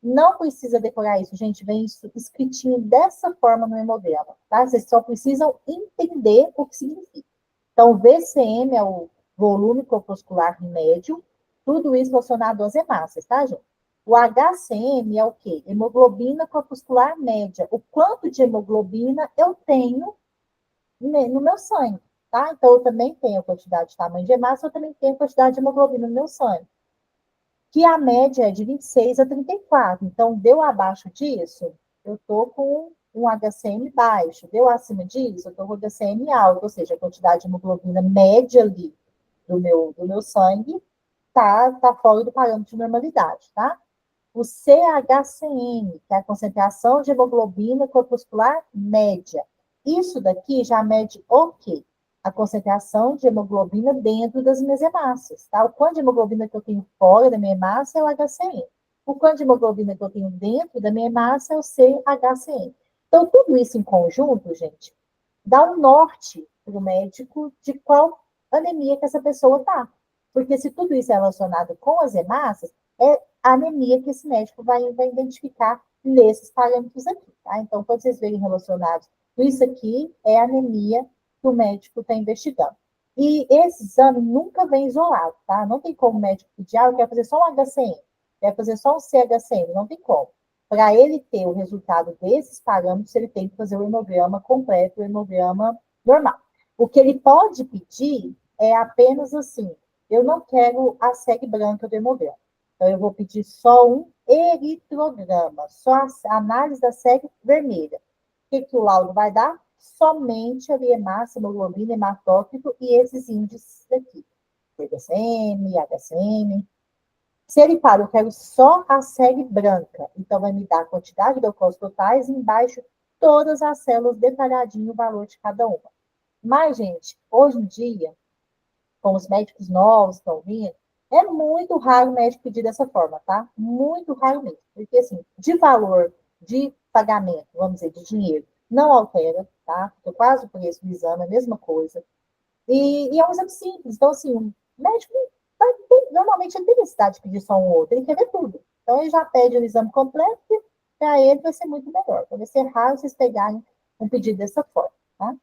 Não precisa decorar isso, gente, vem isso escritinho dessa forma no hemograma, tá? Vocês só precisam entender o que significa. Então, o VCM é o volume corpuscular médio, tudo isso relacionado às hemácias, tá, gente? O HCM é o quê? Hemoglobina corpuscular média. O quanto de hemoglobina eu tenho no meu sangue, tá? Então, eu também tenho a quantidade de tamanho de hemácia, eu também tenho a quantidade de hemoglobina no meu sangue. Que a média é de 26 a 34. Então, deu abaixo disso, eu estou com um HCM baixo. Deu acima disso, eu estou com HCM alto, ou seja, a quantidade de hemoglobina média ali do meu sangue tá fora do parâmetro de normalidade, tá? O CHCM, que é a concentração de hemoglobina corpuscular média. Isso daqui já mede o quê? A concentração de hemoglobina dentro das minhas hemácias, tá? O quanto de hemoglobina que eu tenho fora da minha hemácia é o HCM. O quanto de hemoglobina que eu tenho dentro da minha hemácia é o CHCM. Então, tudo isso em conjunto, gente, dá um norte para o médico de qual anemia que essa pessoa tá. Porque se tudo isso é relacionado com as hemácias, é a anemia que esse médico vai identificar nesses parâmetros aqui, tá? Então, quando vocês verem relacionados, isso aqui é a anemia que o médico está investigando. E esse exame nunca vem isolado, tá? Não tem como o médico pedir, eu quero fazer só um HCM, quero fazer só um CHCM, não tem como. Para ele ter o resultado desses parâmetros, ele tem que fazer o hemograma completo, o hemograma normal. O que ele pode pedir é apenas assim, eu não quero a segue branca do hemograma. Então, eu vou pedir só um eritrograma, só a análise da segue vermelha. O que o laudo vai dar? Somente ali hemácia, hemoglobina, hematócrito e esses índices aqui. TDCM, HCM. Se ele fala, eu quero só a segue branca, então vai me dar a quantidade de leucócitos totais e embaixo todas as células detalhadinho o valor de cada uma. Mas, gente, hoje em dia, com os médicos novos que estão vindo, é muito raro o médico pedir dessa forma, tá? Muito raro mesmo. Porque, assim, de valor de pagamento, vamos dizer, de dinheiro, não altera, tá? Porque quase o preço do exame é a mesma coisa. E é um exame simples. Então, assim, o médico normalmente ele tem necessidade de pedir só um ou outro, ele quer ver tudo. Então, ele já pede o exame completo e para ele vai ser muito melhor. Então, vai ser raro vocês pegarem um pedido dessa forma, tá?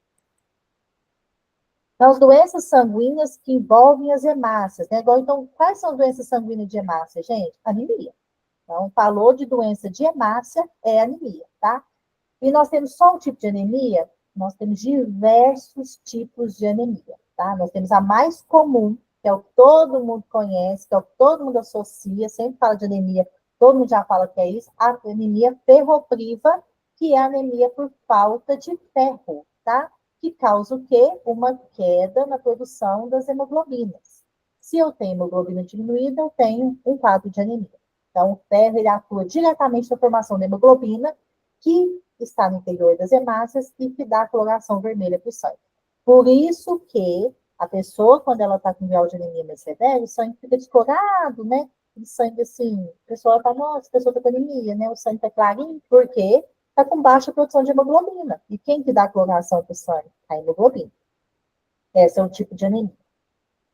Então, as doenças sanguíneas que envolvem as hemácias, né? Então, quais são as doenças sanguíneas de hemácia, gente? Anemia. Então, falou de doença de hemácia, é anemia, tá? E nós temos só um tipo de anemia? Nós temos diversos tipos de anemia, tá? Nós temos a mais comum, que é o que todo mundo conhece, que é o que todo mundo associa, sempre fala de anemia, todo mundo já fala que é isso, a anemia ferropriva, que é a anemia por falta de ferro, tá? Que causa o quê? Uma queda na produção das hemoglobinas. Se eu tenho hemoglobina diminuída, eu tenho um quadro de anemia. Então, o ferro ele atua diretamente na formação da hemoglobina, que está no interior das hemácias e que dá a coloração vermelha para o sangue. Por isso que a pessoa, quando ela está com grau de anemia mais severo, o sangue fica descolorado, né? O sangue, assim, a pessoa fala, nossa, a pessoa está com anemia, né? O sangue está clarinho, por quê? Está com baixa produção de hemoglobina. E quem que dá a coloração para o sangue? A hemoglobina. Esse é o tipo de anemia.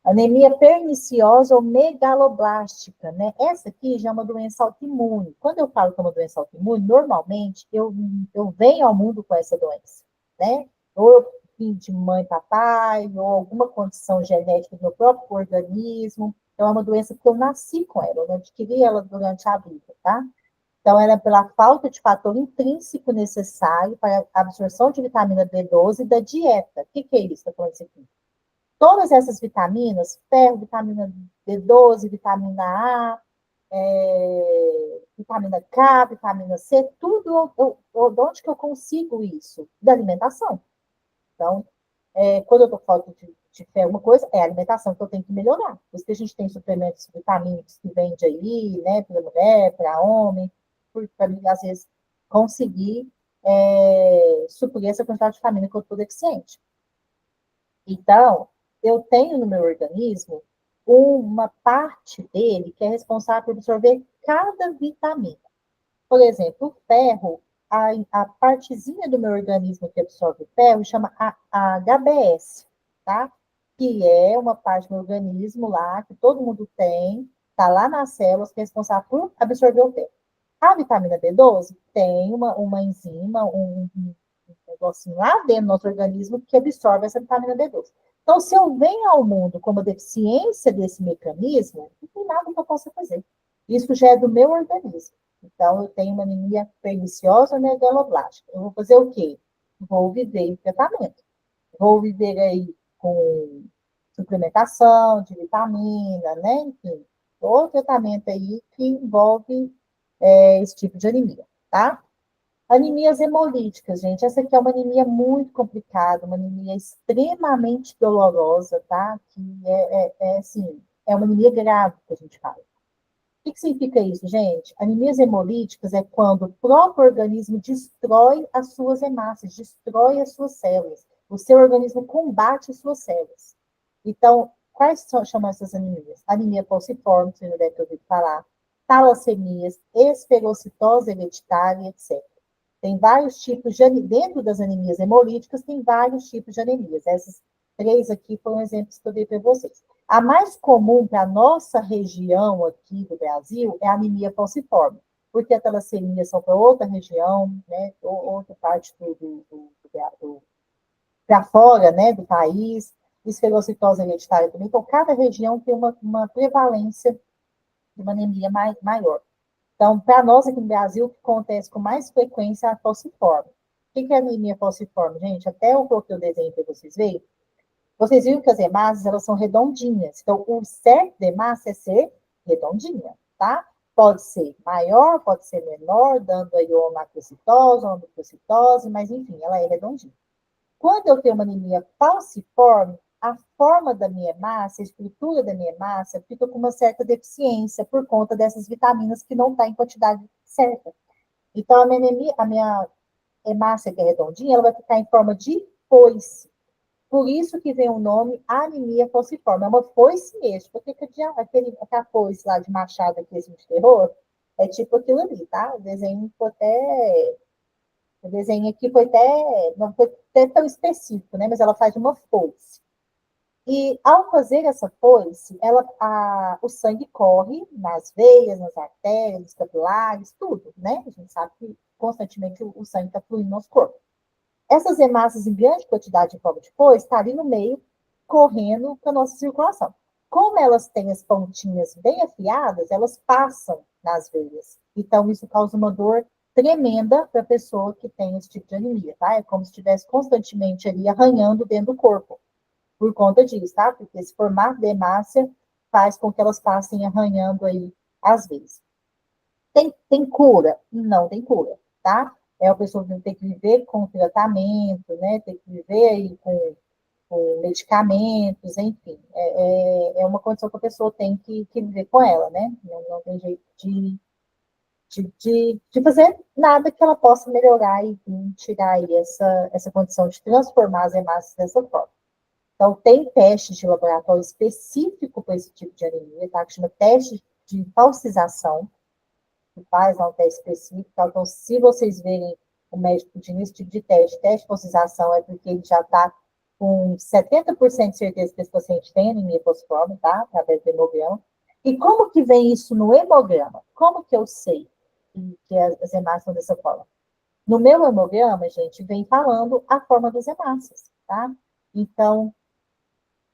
Anemia perniciosa ou megaloblástica, né? Essa aqui já é uma doença autoimune. Quando eu falo que é uma doença autoimune, normalmente eu venho ao mundo com essa doença, né? Ou eu vim de mãe e papai, ou alguma condição genética do meu próprio organismo. Então, é uma doença que eu nasci com ela, eu não adquiri ela durante a vida, tá? Então, era pela falta de fator intrínseco necessário para a absorção de vitamina B12 da dieta. O que é isso? Estou falando isso aqui. Todas essas vitaminas, ferro, vitamina B12, vitamina A, vitamina K, vitamina C, tudo, de onde que eu consigo isso? Da alimentação. Então, quando eu estou com falta de ferro, uma coisa é a alimentação que eu tenho que melhorar. Por isso que a gente tem suplementos vitamínicos que vende aí, né, para mulher, para homem, para mim, às vezes, conseguir suprir essa quantidade de vitamina que eu estou deficiente. Então, eu tenho no meu organismo uma parte dele que é responsável por absorver cada vitamina. Por exemplo, o ferro, a partezinha do meu organismo que absorve o ferro chama a HBS, tá? Que é uma parte do meu organismo lá, que todo mundo tem, tá lá nas células, que é responsável por absorver o ferro. A vitamina B12 tem uma enzima, um negocinho lá dentro do nosso organismo que absorve essa vitamina B12. Então, se eu venho ao mundo com uma deficiência desse mecanismo, não tem nada que eu possa fazer. Isso já é do meu organismo. Então, eu tenho uma anemia perniciosa megaloblástica. Eu vou fazer o quê? Vou viver em tratamento. Vou viver aí com suplementação de vitamina, né? Enfim, todo tratamento aí que envolve esse tipo de anemia, tá? Anemias hemolíticas, gente. Essa aqui é uma anemia muito complicada, uma anemia extremamente dolorosa, tá? Que assim, é uma anemia grave que a gente fala. O que significa isso, gente? Anemias hemolíticas é quando o próprio organismo destrói as suas hemácias, destrói as suas células. O seu organismo combate as suas células. Então, quais chamam essas anemias? Anemia falciforme, você já deve ter ouvido falar, talassemias, esferocitose hereditária, etc. Tem vários tipos de dentro das anemias hemolíticas, tem vários tipos de anemias. Essas três aqui foram exemplos que eu dei para vocês. A mais comum para a nossa região aqui do Brasil é a anemia falciforme, porque a talassemia são para outra região, né, outra parte para fora, né, do país, esferocitose hereditária também. Então, cada região tem uma prevalência de uma anemia maior. Então, para nós aqui no Brasil, o que acontece com mais frequência é a falciforme. O que é a anemia falciforme, gente? Até eu coloquei o desenho para vocês verem. Vocês viram que as hemácias, elas são redondinhas. Então, o certo da hemácia é ser redondinha, tá? Pode ser maior, pode ser menor, dando aí uma macrocitose, uma microcitose, mas enfim, ela é redondinha. Quando eu tenho uma anemia falciforme, a forma da minha hemácia, a estrutura da minha hemácia, fica com uma certa deficiência por conta dessas vitaminas que não está em quantidade certa. Então, a minha hemácia, que é redondinha, ela vai ficar em forma de foice. Por isso que vem o nome anemia falciforme. É uma foice mesmo. Porque aquela foice lá de machado aqui, assim, de terror, é tipo aquilo ali, tá? O desenho foi até... O desenho aqui foi até... Não foi até tão específico, né? Mas ela faz uma foice. E ao fazer essa foice, o sangue corre nas veias, nas artérias, nos capilares, tudo, né? A gente sabe que constantemente o sangue está fluindo no nosso corpo. Essas hemácias em grande quantidade em forma de foice está ali no meio, correndo com a nossa circulação. Como elas têm as pontinhas bem afiadas, elas passam nas veias. Então, isso causa uma dor tremenda para a pessoa que tem esse tipo de anemia, tá? É como se estivesse constantemente ali arranhando dentro do corpo por conta disso, tá? Porque esse formato de hemácia faz com que elas passem arranhando aí às vezes. Tem cura? Não tem cura, tá? A pessoa tem que viver com tratamento, né? Tem que viver aí com medicamentos, enfim. É uma condição que a pessoa tem que viver com ela, né? Não tem jeito de fazer nada que ela possa melhorar e tirar aí essa condição de transformar as hemácias dessa forma. Então, tem testes de laboratório específico para esse tipo de anemia, tá? Que chama teste de falsização, que faz um teste específico. Tá? Então, se vocês verem o médico pedindo esse tipo de teste de falsização, é porque ele já está com 70% de certeza que esse paciente tem anemia falciforme, tá? Através do hemograma. E como que vem isso no hemograma? Como que eu sei que as hemácias são dessa forma? No meu hemograma, gente, vem falando a forma das hemácias, tá? Então,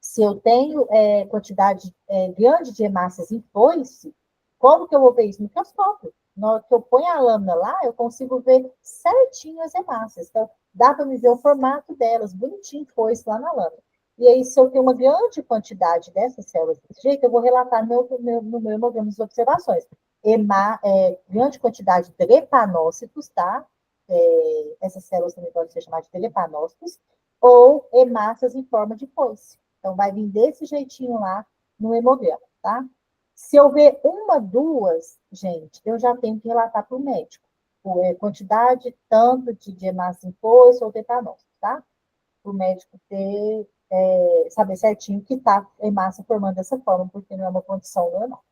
se eu tenho quantidade grande de hemácias em foice, como que eu vou ver isso? No microscópio. Na hora que eu ponho a lâmina lá, eu consigo ver certinho as hemácias. Então, dá para me ver o formato delas, bonitinho, foice lá na lâmina. E aí, se eu tenho uma grande quantidade dessas células desse jeito, eu vou relatar no meu hemograma de observações. Grande quantidade de drepanócitos, tá? Essas células também podem ser chamadas de drepanócitos, ou hemácias em forma de foice. Então, vai vir desse jeitinho lá no hemograma, tá? Se eu ver uma, duas, gente, eu já tenho que relatar para o médico. Quantidade tanto de hemácia em foice ou tetanose, tá? Para o médico ter saber certinho que está a hemácia formando dessa forma, porque não é uma condição normal.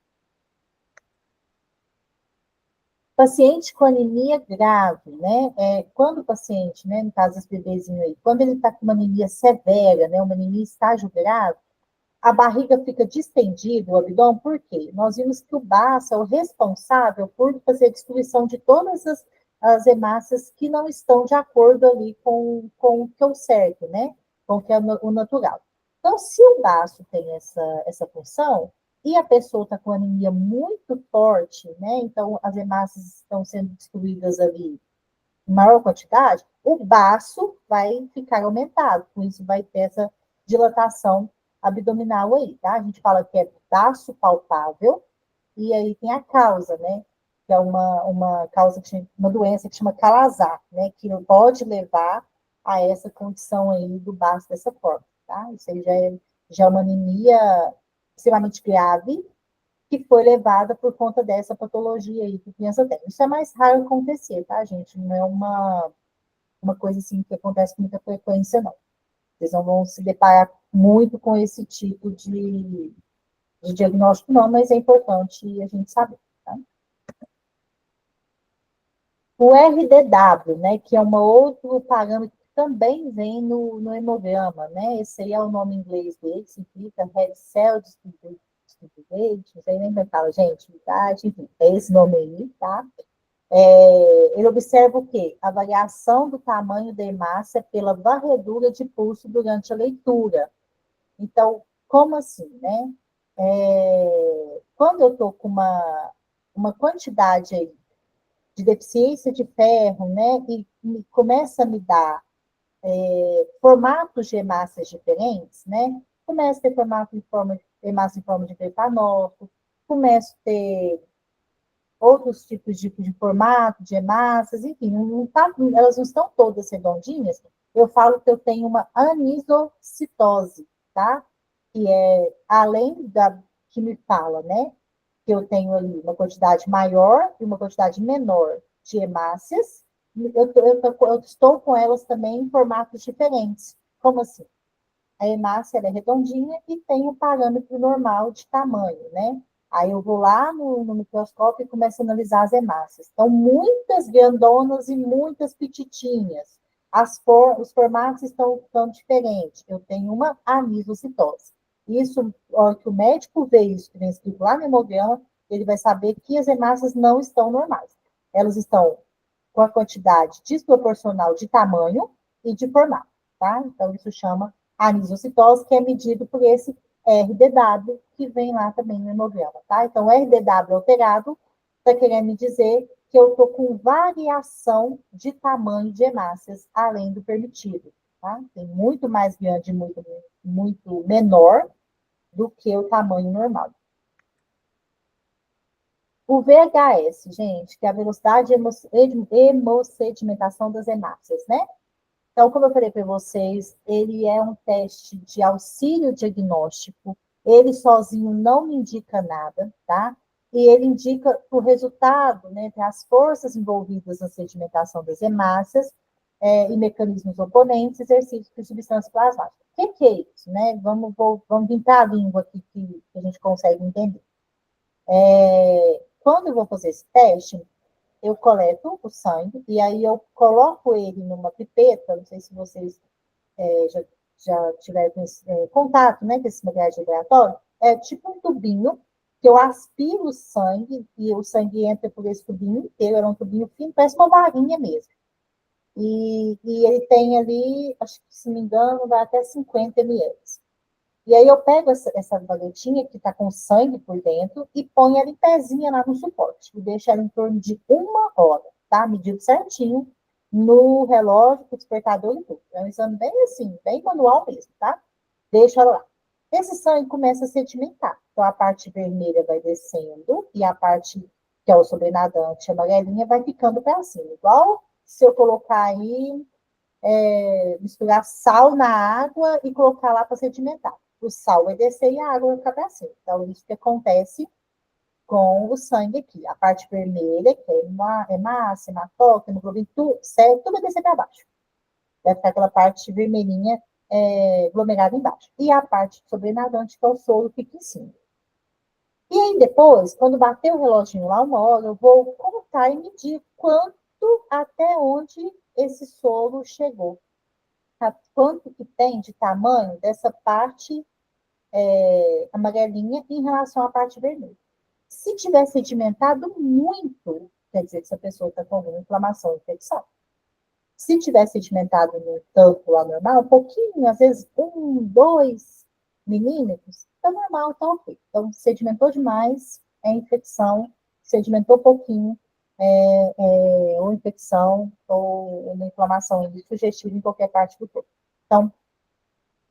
Paciente com anemia grave, né? Quando o paciente, né, no caso desse bebezinho aí, quando ele está com uma anemia severa, né, uma anemia estágio grave, a barriga fica distendida, o abdômen, por quê? Nós vimos que o baço é o responsável por fazer a destruição de todas as hemácias que não estão de acordo ali com o que é o certo, né? Com o que é o natural. Então, se o baço tem essa função, e a pessoa está com anemia muito forte, né? Então, as hemácias estão sendo destruídas ali em maior quantidade, o baço vai ficar aumentado, com isso vai ter essa dilatação abdominal aí, tá? A gente fala que é baço palpável, e aí tem a causa, né? Que é uma causa, uma doença que chama Calazar, né? Que pode levar a essa condição aí do baço dessa forma, tá? Isso aí já é uma anemia extremamente grave, que foi levada por conta dessa patologia aí que a criança tem. Isso é mais raro acontecer, tá, gente? Não é uma coisa assim que acontece com muita frequência, não. Vocês não vão se deparar muito com esse tipo de diagnóstico, não, mas é importante a gente saber, tá? O RDW, né, que é um outro parâmetro que também vem no hemograma, né? Esse aí é o nome em inglês dele, significa Red Cell Distribution, não sei nem como fala, gente, idade, enfim, é esse nome aí, tá? Ele observa o quê? A variação do tamanho da hemácia pela varredura de pulso durante a leitura. Então, como assim, né? Quando eu estou com uma quantidade aí de deficiência de ferro, né, e começa a me dar formatos de hemácias diferentes, né? Começa a ter formato hemácia em forma de drepanófilo, começa a ter outros tipos de formato, de hemácias, enfim, elas não estão todas redondinhas. Eu falo que eu tenho uma anisocitose, tá? Que é além que me fala, né? Que eu tenho ali uma quantidade maior e uma quantidade menor de hemácias, eu estou com elas também em formatos diferentes. Como assim? A hemácia é redondinha e tem um parâmetro normal de tamanho, né? Aí eu vou lá no microscópio e começo a analisar as hemácias. Então, muitas grandonas e muitas petitinhas. Os formatos estão diferentes. Eu tenho uma anisocitose. Isso, a hora que o médico vê isso, que vem escrito lá no hemograma, ele vai saber que as hemácias não estão normais. Elas estão com a quantidade desproporcional de tamanho e de formato, tá? Então, isso chama anisocitose, que é medido por esse RDW, que vem lá também no hemograma, tá? Então, o RDW alterado está querendo me dizer que eu estou com variação de tamanho de hemácias, além do permitido, tá? Tem muito mais grande, muito, muito menor do que o tamanho normal. O VHS, gente, que é a velocidade de hemossedimentação das hemácias, né? Então, como eu falei para vocês, ele é um teste de auxílio diagnóstico, ele sozinho não me indica nada, tá? E ele indica o resultado, né, entre as forças envolvidas na sedimentação das hemácias e mecanismos oponentes, exercícios de substâncias plasmáticas. O que é isso, né? Vamos pintar a língua aqui que a gente consegue entender. Quando eu vou fazer esse teste, eu coleto o sangue e aí eu coloco ele numa pipeta, não sei se vocês já tiveram contato, né, com esse material vibratório, é tipo um tubinho que eu aspiro o sangue e o sangue entra por esse tubinho inteiro, é um tubinho fino, parece uma varinha mesmo. E ele tem ali, acho que se não me engano, vai até 50 ml. E aí eu pego essa varetinha que está com sangue por dentro e ponho ela em pezinha lá no suporte. E deixo ela em torno de 1 hora, tá? Medido certinho no relógio, com o despertador e tudo. É um exame bem assim, bem manual mesmo, tá? Deixa ela lá. Esse sangue começa a sedimentar. Então a parte vermelha vai descendo e a parte que é o sobrenadante amarelinha vai ficando para cima. Igual se eu colocar aí, misturar sal na água e colocar lá para sedimentar. O sal vai descer e a água vai ficar para cima. Então, isso que acontece com o sangue aqui. A parte vermelha, que é hemácia, hematócrito, hemoglobina, tudo, certo? Tudo vai descer para baixo. Vai ficar aquela parte vermelhinha aglomerado embaixo. E a parte sobrenadante, que é o solo, fica em cima. E aí depois, quando bater o reloginho lá 1 hora, eu vou contar e medir quanto até onde esse solo chegou. Tá? Quanto que tem de tamanho dessa parte amarelinha em relação à parte vermelha. Se tiver sedimentado muito, quer dizer que essa pessoa está com alguma inflamação, infecção. Se tiver sedimentado no tanto lá normal, um pouquinho, às vezes 1, 2 milímetros, é normal, tá ok. Então, sedimentou demais, é infecção. Sedimentou pouquinho, ou infecção, ou uma inflamação sugestiva em qualquer parte do corpo. Então,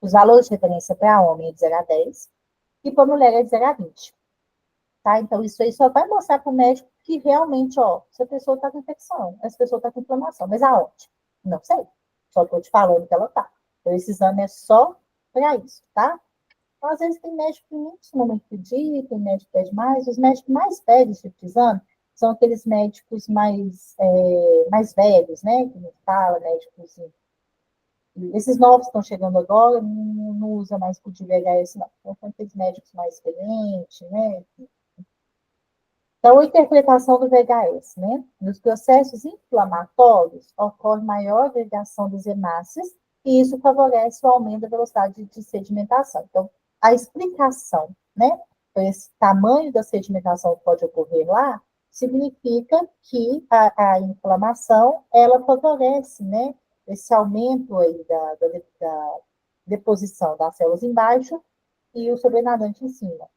os valores de referência para homem é de 0 a 10 e para mulher é de 0 a 20. Tá? Então, isso aí só vai mostrar para o médico que realmente, ó, essa pessoa está com infecção, essa pessoa está com inflamação. Mas aonde? Não sei. Só estou te falando que ela está. Então, esse exame é só para isso, tá? Então, às vezes tem médico que nem costuma muito pedir, tem médico que pede mais. Os médicos mais pedem esse tipo de exame são aqueles médicos mais velhos, né? Que não fala, médicos. Esses novos que estão chegando agora não usa mais por VHS, não. Então, são aqueles médicos mais experientes, né? Então, a interpretação do VHS, né? Nos processos inflamatórios, ocorre maior agregação das hemácias e isso favorece o aumento da velocidade de sedimentação. Então, a explicação, né, para esse tamanho da sedimentação que pode ocorrer lá, significa que a inflamação, ela favorece, né, esse aumento aí da deposição das células embaixo e o sobrenadante em cima.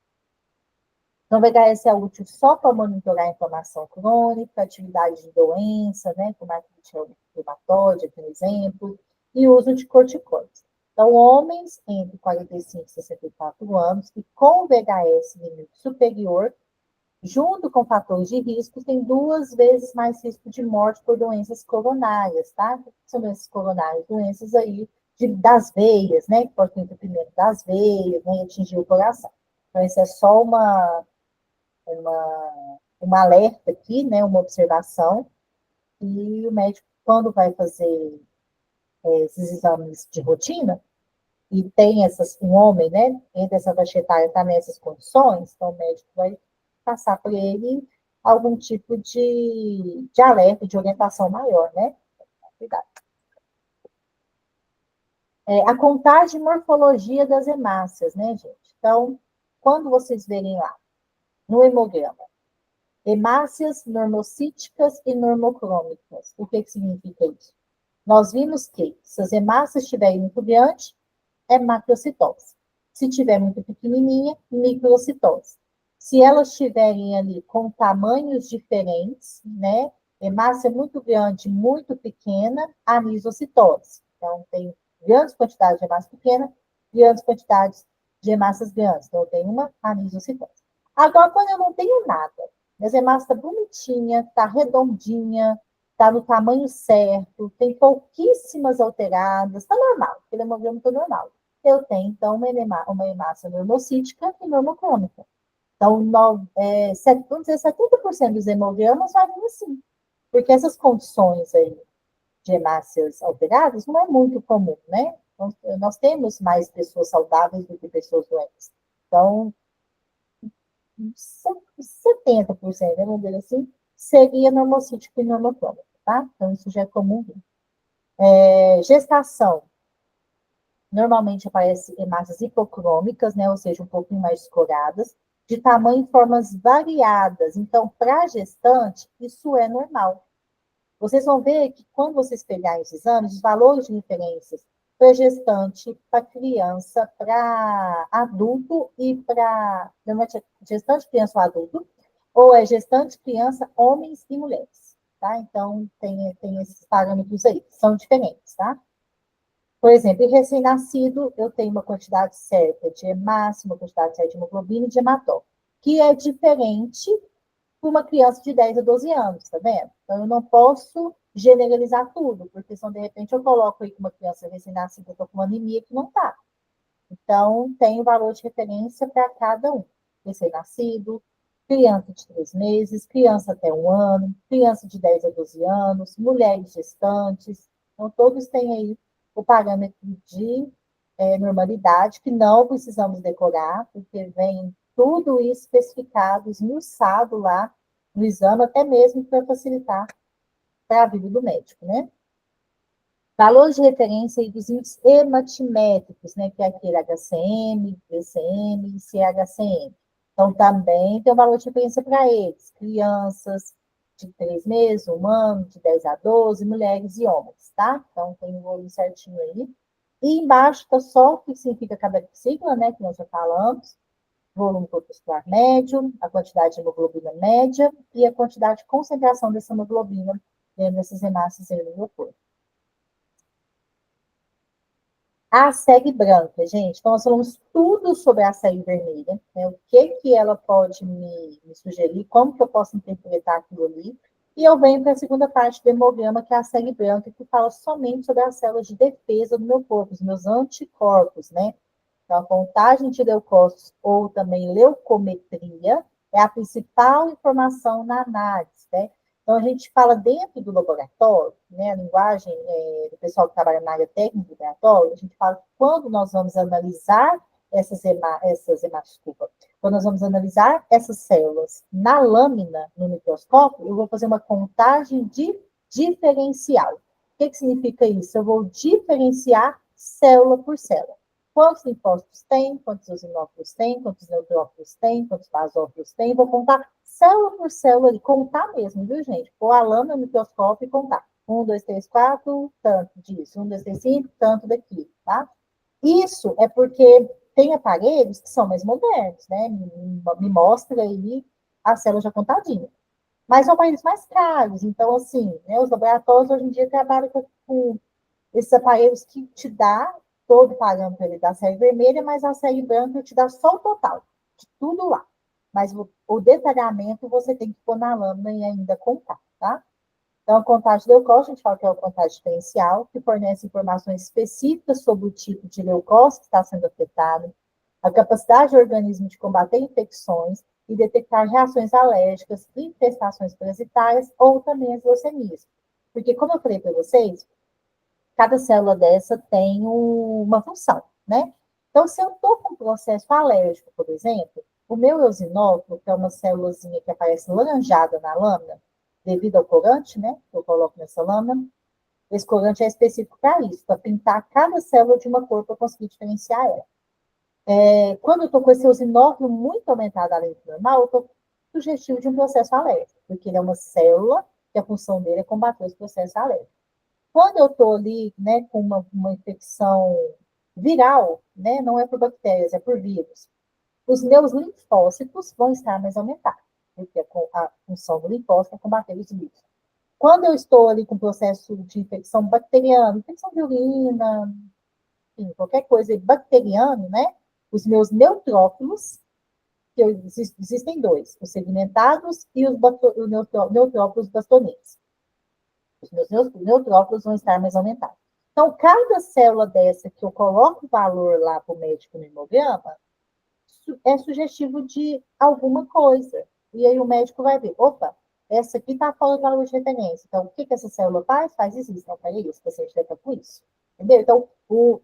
Então, o VHS é útil só para monitorar a inflamação crônica, atividade de doença, né, como a artrite reumatoide, por exemplo, e uso de corticoides. Então, homens entre 45 e 64 anos e com VHS limite superior, junto com fatores de risco, tem 2 vezes mais risco de morte por doenças coronárias, tá? São doenças coronárias, doenças aí das veias, né? Que pode ter entupimento das veias, né? E atingir o coração. Então, isso é só uma alerta aqui, né? Uma observação. E o médico, quando vai fazer esses exames de rotina, e tem um homem, né? Entre essa faixa etária está nessas condições, então o médico vai passar para ele algum tipo de alerta, de orientação maior, né? Cuidado. A contagem e morfologia das hemácias, né, gente? Então, quando vocês verem lá, no hemograma, hemácias normocíticas e normocrômicas, o que significa isso? Nós vimos que, se as hemácias estiverem muito grandes, é macrocitose. Se tiver muito pequenininha, microcitose. Se elas estiverem ali com tamanhos diferentes, né? Hemácia muito grande, muito pequena, anisocitose. Então, tem grandes quantidades de hemácia pequena, grandes quantidades de hemácias grandes. Então, tem uma anisocitose. Agora, quando eu não tenho nada, minhas hemácias está bonitinha, está redondinha, está no tamanho certo, tem pouquíssimas alteradas, está normal, aquele hemograma está normal. Eu tenho, então, uma hemácia normocítica e normocrômica. Então, vamos dizer, 70% dos hemogramas variam assim, porque essas condições aí de hemácias alteradas não é muito comum, né? Então, nós temos mais pessoas saudáveis do que pessoas doentes. Então, 70%, né, vamos dizer assim, seria normocítico e normocrômico, tá? Então, isso já é comum. Gestação. Normalmente aparece hemácias hipocrômicas, né, ou seja, um pouquinho mais escoradas, de tamanho e formas variadas. Então, para gestante, isso é normal. Vocês vão ver que quando vocês pegarem os exames, os valores de referências para gestante, para criança, para adulto e para gestante, criança ou adulto, ou é gestante, criança, homens e mulheres, tá? Então, tem esses parâmetros aí, são diferentes, tá? Por exemplo, em recém-nascido, eu tenho uma quantidade certa de hemácia, uma quantidade certa de hemoglobina e de hematócrito, que é diferente para uma criança de 10 a 12 anos, tá vendo? Então, eu não posso generalizar tudo, porque senão, de repente, eu coloco aí com uma criança recém-nascida, eu estou com uma anemia que não está. Então, tem o valor de referência para cada um. Recém-nascido, criança de 3 meses, criança até 1 ano, criança de 10 a 12 anos, mulheres gestantes. Então, todos têm aí o parâmetro de normalidade, que não precisamos decorar, porque vem tudo isso especificado, esmiuçado lá no exame, até mesmo para facilitar para a vida do médico, né? Valores de referência aí dos índices hematimétricos, né, que é aquele HCM, BCM e CHCM. Então, também tem um valor de referência para eles, crianças de 3 meses, 1 ano, de 10 a 12, mulheres e homens, tá? Então, tem um volume certinho aí. E embaixo está só o que significa cada sigla, né, que nós já falamos, volume corpuscular médio, a quantidade de hemoglobina média e a quantidade de concentração dessa hemoglobina dentro desses hemácias no meu corpo. A segue branca, gente. Então, nós falamos tudo sobre a segue vermelha, né? O que ela pode me sugerir, como que eu posso interpretar aquilo ali. E eu venho para a segunda parte do hemograma, que é a segue branca, que fala somente sobre as células de defesa do meu corpo, os meus anticorpos, né? Então, a contagem de leucócitos ou também leucometria é a principal informação na análise, né? Então, a gente fala dentro do laboratório, né, a linguagem do pessoal que trabalha na área técnica do laboratório, a gente fala que quando nós vamos analisar quando nós vamos analisar essas células na lâmina, no microscópio, eu vou fazer uma contagem de diferencial. O que significa isso? Eu vou diferenciar célula por célula. Quantos linfócitos tem, quantos eosinófilos tem, quantos neutrófilos tem, quantos basófilos tem, vou contar célula por célula e contar mesmo, viu, gente? Pôr a lâmina no microscópio e contar. 1, 2, 3, 4, tanto disso. 1, 2, 3, 5, tanto daqui, tá? Isso é porque tem aparelhos que são mais modernos, né? Me mostra aí a célula já contadinha. Mas são aparelhos mais caros, então, assim, né, os laboratórios hoje em dia trabalham com esses aparelhos que te dá todo o parâmetro ali da série vermelha, mas a série branca te dá só o total, de tudo lá. Mas o detalhamento você tem que pôr na lâmina e ainda contar, tá? Então, a contagem de leucócitos, a gente fala que é a contagem diferencial, que fornece informações específicas sobre o tipo de leucócito que está sendo afetado, a capacidade do organismo de combater infecções e detectar reações alérgicas, infestações parasitárias ou também as leucemias. Porque, como eu falei para vocês, cada célula dessa tem uma função, né? Então, se eu estou com um processo alérgico, por exemplo, o meu eosinófilo, que é uma célulazinha que aparece laranjada na lâmina, devido ao corante, né, que eu coloco nessa lâmina, esse corante é específico para isso, para pintar cada célula de uma cor para conseguir diferenciar ela. Quando eu estou com esse eosinófilo muito aumentado além do normal, eu estou sugestivo de um processo alérgico, porque ele é uma célula que a função dele é combater os processos alérgicos. Quando eu estou ali, né, com uma infecção viral, né, não é por bactérias, é por vírus, os meus linfócitos vão estar mais aumentados, porque a função do linfócito é combater os vírus. Quando eu estou ali com processo de infecção bacteriana, infecção de urina, enfim, qualquer coisa bacteriana, né, os meus neutrófilos, que existem dois, os segmentados e os neutrófilos bastonenses. Os meus neutrófilos vão estar mais aumentados. Então, cada célula dessa que eu coloco o valor lá para o médico no hemograma, é sugestivo de alguma coisa. E aí o médico vai ver, opa, essa aqui está fora do valor de referência. Então, o que essa célula faz? Faz isso. Então, peraí, esse paciente deve estar com isso. Entendeu? Então,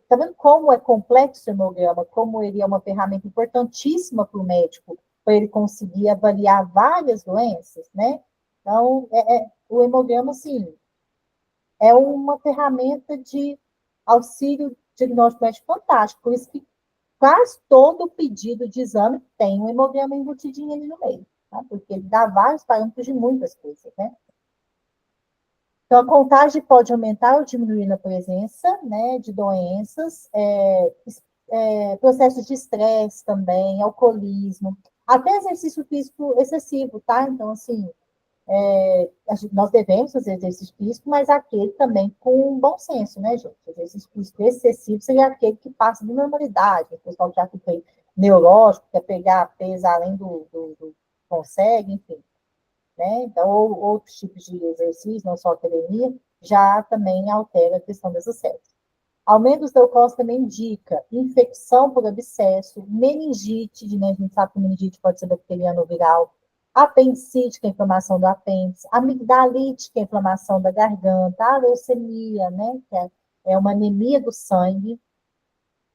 tá vendo como é complexo o hemograma, como ele é uma ferramenta importantíssima para o médico, para ele conseguir avaliar várias doenças, né? Então, o hemograma, assim, é uma ferramenta de auxílio diagnóstico médico fantástico. Por isso que quase todo pedido de exame tem um hemograma embutidinho ali no meio, tá? Porque ele dá vários parâmetros de muitas coisas, né? Então, a contagem pode aumentar ou diminuir na presença, né, de doenças, processos de estresse também, alcoolismo, até exercício físico excessivo, tá? Então, assim, nós devemos fazer exercício físico, mas aquele também com bom senso, né, gente? Exercício físico excessivo seria aquele que passa de normalidade, o pessoal já fica neurótico, quer pegar peso além do consegue, enfim. Né? Então, outros tipos de exercício, não só academia, já também altera a questão dessas células. Aumento dos leucócitos também indica infecção por abscesso, meningite, né? A gente sabe que meningite pode ser bacteriana ou viral, apendicite, que é a inflamação do apêndice, amigdalite, que é a inflamação da garganta, a leucemia, né? Que é uma anemia do sangue,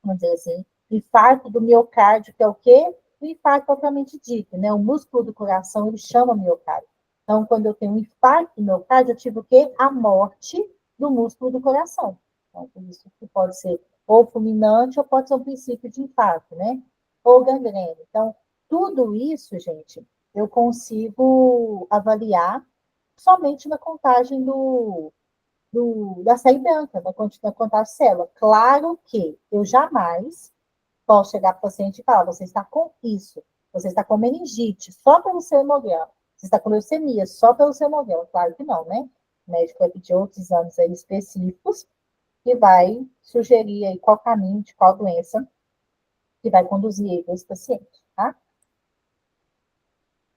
vamos dizer assim, infarto do miocárdio, que é o quê? O infarto propriamente dito, né? O músculo do coração, ele chama miocárdio. Então, quando eu tenho um infarto do miocárdio, eu tive o quê? A morte do músculo do coração. Então, por isso que pode ser ou fulminante ou pode ser um princípio de infarto, né? Ou gangrena. Então, tudo isso, gente, eu consigo avaliar somente na contagem da série branca, da contagem célula. Claro que eu jamais posso chegar para o paciente e falar, você está com isso, você está com meningite, só pelo seu hemograma, você está com leucemia, só pelo seu hemograma. Claro que não, né? O médico vai pedir outros exames aí específicos e vai sugerir aí qual caminho, de qual doença que vai conduzir esse paciente, tá?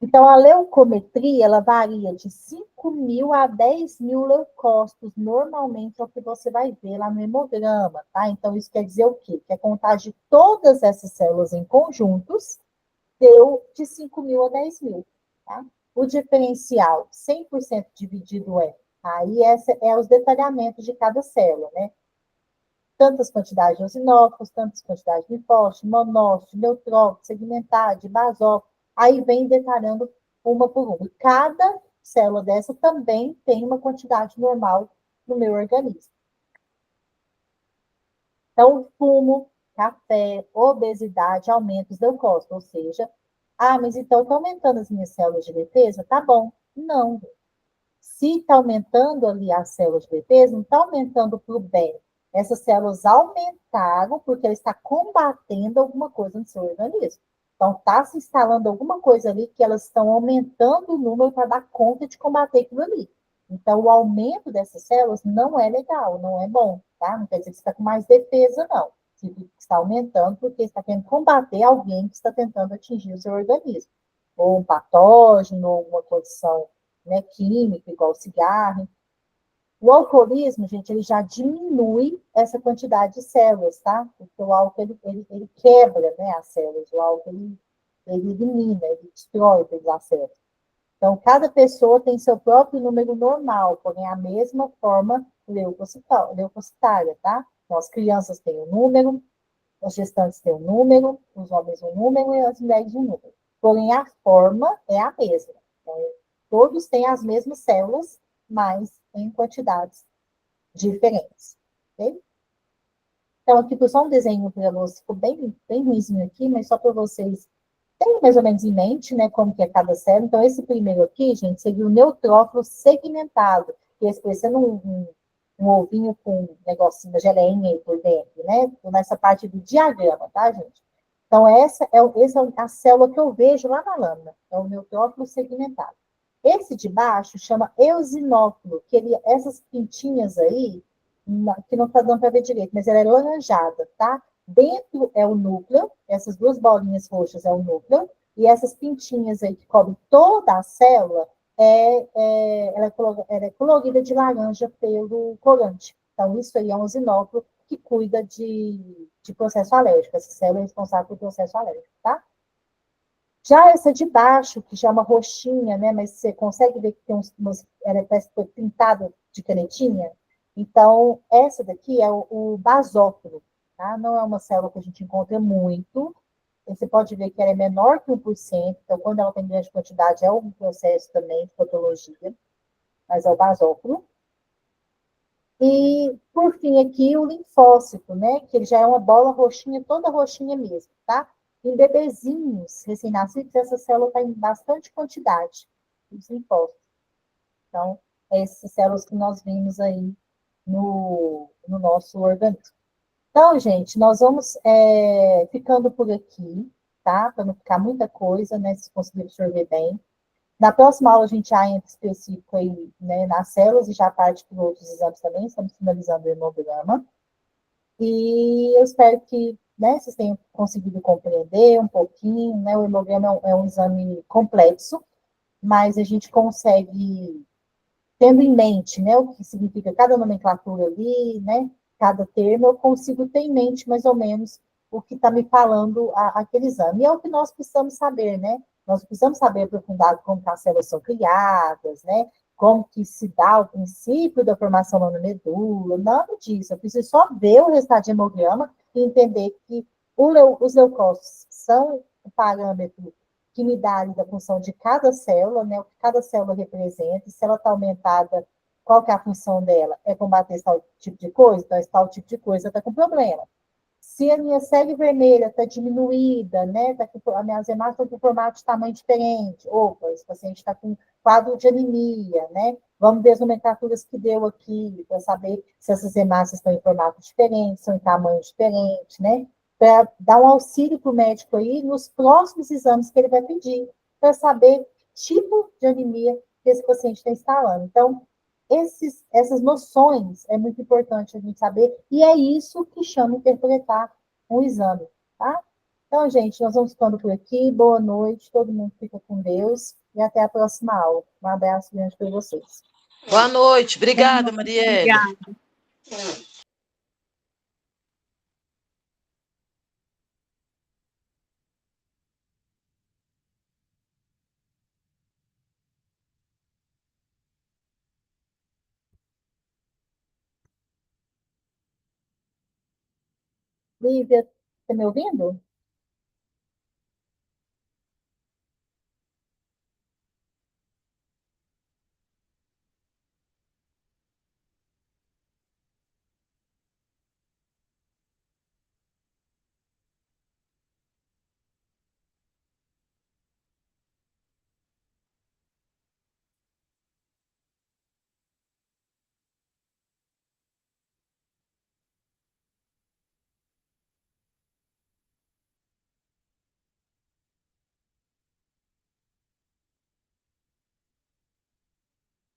Então, a leucometria, ela varia de 5.000 a 10.000 leucócitos, normalmente é o que você vai ver lá no hemograma, tá? Então, isso quer dizer o quê? Que a contagem de todas essas células em conjuntos deu de 5.000 a 10.000, tá? O diferencial 100% dividido aí essa é os detalhamentos de cada célula, né? Tantas quantidades de eosinófilos, tantas quantidades de linfócitos, monócitos, neutrófilos, segmentados, basófilos, aí vem detalhando uma por uma. E cada célula dessa também tem uma quantidade normal no meu organismo. Então, fumo, café, obesidade, aumenta os leucócitos, ou seja, mas então está aumentando as minhas células de defesa? Tá bom. Não. Se está aumentando ali as células de defesa, não está aumentando para o bem. Essas células aumentaram porque ela está combatendo alguma coisa no seu organismo. Então, está se instalando alguma coisa ali que elas estão aumentando o número para dar conta de combater aquilo ali. Então, o aumento dessas células não é legal, não é bom, tá? Não quer dizer que você está com mais defesa, não. Está aumentando porque está querendo combater alguém que está tentando atingir o seu organismo. Ou um patógeno, ou uma condição, né, química, igual cigarro. O alcoolismo, gente, ele já diminui essa quantidade de células, tá? Porque o álcool, ele quebra, né, as células. O álcool, ele elimina, ele destrói as células. Então, cada pessoa tem seu próprio número normal, porém a mesma forma leucocitária, tá? Então, as crianças têm um número, as gestantes têm um número, os homens um número e as mulheres um número. Porém, a forma é a mesma. Então, todos têm as mesmas células, mas em quantidades diferentes. Okay? Então, aqui só um desenho para vocês, ficou bem ruimzinho aqui, mas só para vocês terem mais ou menos em mente, né, como que é cada célula. Então, esse primeiro aqui, gente, seria o neutrófilo segmentado, que é parecendo um ovinho com um negocinho da geleinha aí por dentro, né? Nessa parte do diagrama, tá, gente? Então, essa é a célula que eu vejo lá na lâmina, é o neutrófilo segmentado. Esse de baixo chama eosinófilo, que essas pintinhas aí, que não está dando para ver direito, mas ela é laranjada, tá? Dentro é o núcleo, essas duas bolinhas roxas é o núcleo, e essas pintinhas aí que cobrem toda a célula, ela é colorida de laranja pelo corante. Então, isso aí é um eosinófilo que cuida de processo alérgico. Essa célula é responsável pelo processo alérgico, tá? Já essa de baixo, que já é uma roxinha, né? Mas você consegue ver que tem ela parece que foi pintada de canetinha. Então, essa daqui é o basófilo, tá? Não é uma célula que a gente encontra muito. Você pode ver que ela é menor que 1%. Então, quando ela tem grande quantidade, é um processo também de patologia. Mas é o basófilo. E, por fim, aqui o linfócito, né? Que ele já é uma bola roxinha, toda roxinha mesmo, tá? Em bebezinhos recém-nascidos, essa célula está em bastante quantidade, os linfócitos. Então, essas células que nós vimos aí no nosso organismo. Então, gente, nós vamos ficando por aqui, tá? Para não ficar muita coisa, né? Se conseguir absorver bem. Na próxima aula, a gente já entra específico aí, né, nas células e já parte para outros exames também. Estamos finalizando o hemograma. E eu espero que, né, vocês tenham conseguido compreender um pouquinho, né? O hemograma é um exame complexo, mas a gente consegue, tendo em mente, né, o que significa cada nomenclatura ali, né, cada termo, eu consigo ter em mente mais ou menos o que está me falando aquele exame. E é o que nós precisamos saber, né? Nós precisamos saber aprofundado como as células são criadas, né? Como que se dá o princípio da formação na medula, nada disso. Eu preciso só ver o resultado de hemograma entender que os leucócitos são o parâmetro que me dá ali da função de cada célula, né, o que cada célula representa, e se ela está aumentada, qual que é a função dela? É combater tal tipo de coisa? Então, esse tal tipo de coisa está com problema. Se a minha série vermelha está diminuída, né, as minhas hemácias estão com formato de tamanho diferente, opa, esse paciente está com quadro de anemia, né? Vamos ver as nomenclaturas que deu aqui, para saber se essas hemácias estão em formato diferente, são em tamanho diferente, né? Para dar um auxílio para o médico aí nos próximos exames que ele vai pedir, para saber que tipo de anemia que esse paciente está instalando. Então, essas noções é muito importante a gente saber, e é isso que chama interpretar um exame, tá? Então, gente, nós vamos ficando por aqui. Boa noite, todo mundo fica com Deus, e até a próxima aula. Um abraço grande para vocês. Boa noite. Obrigada, Marielle. Obrigada. Lívia, está me ouvindo?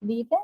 Lívia?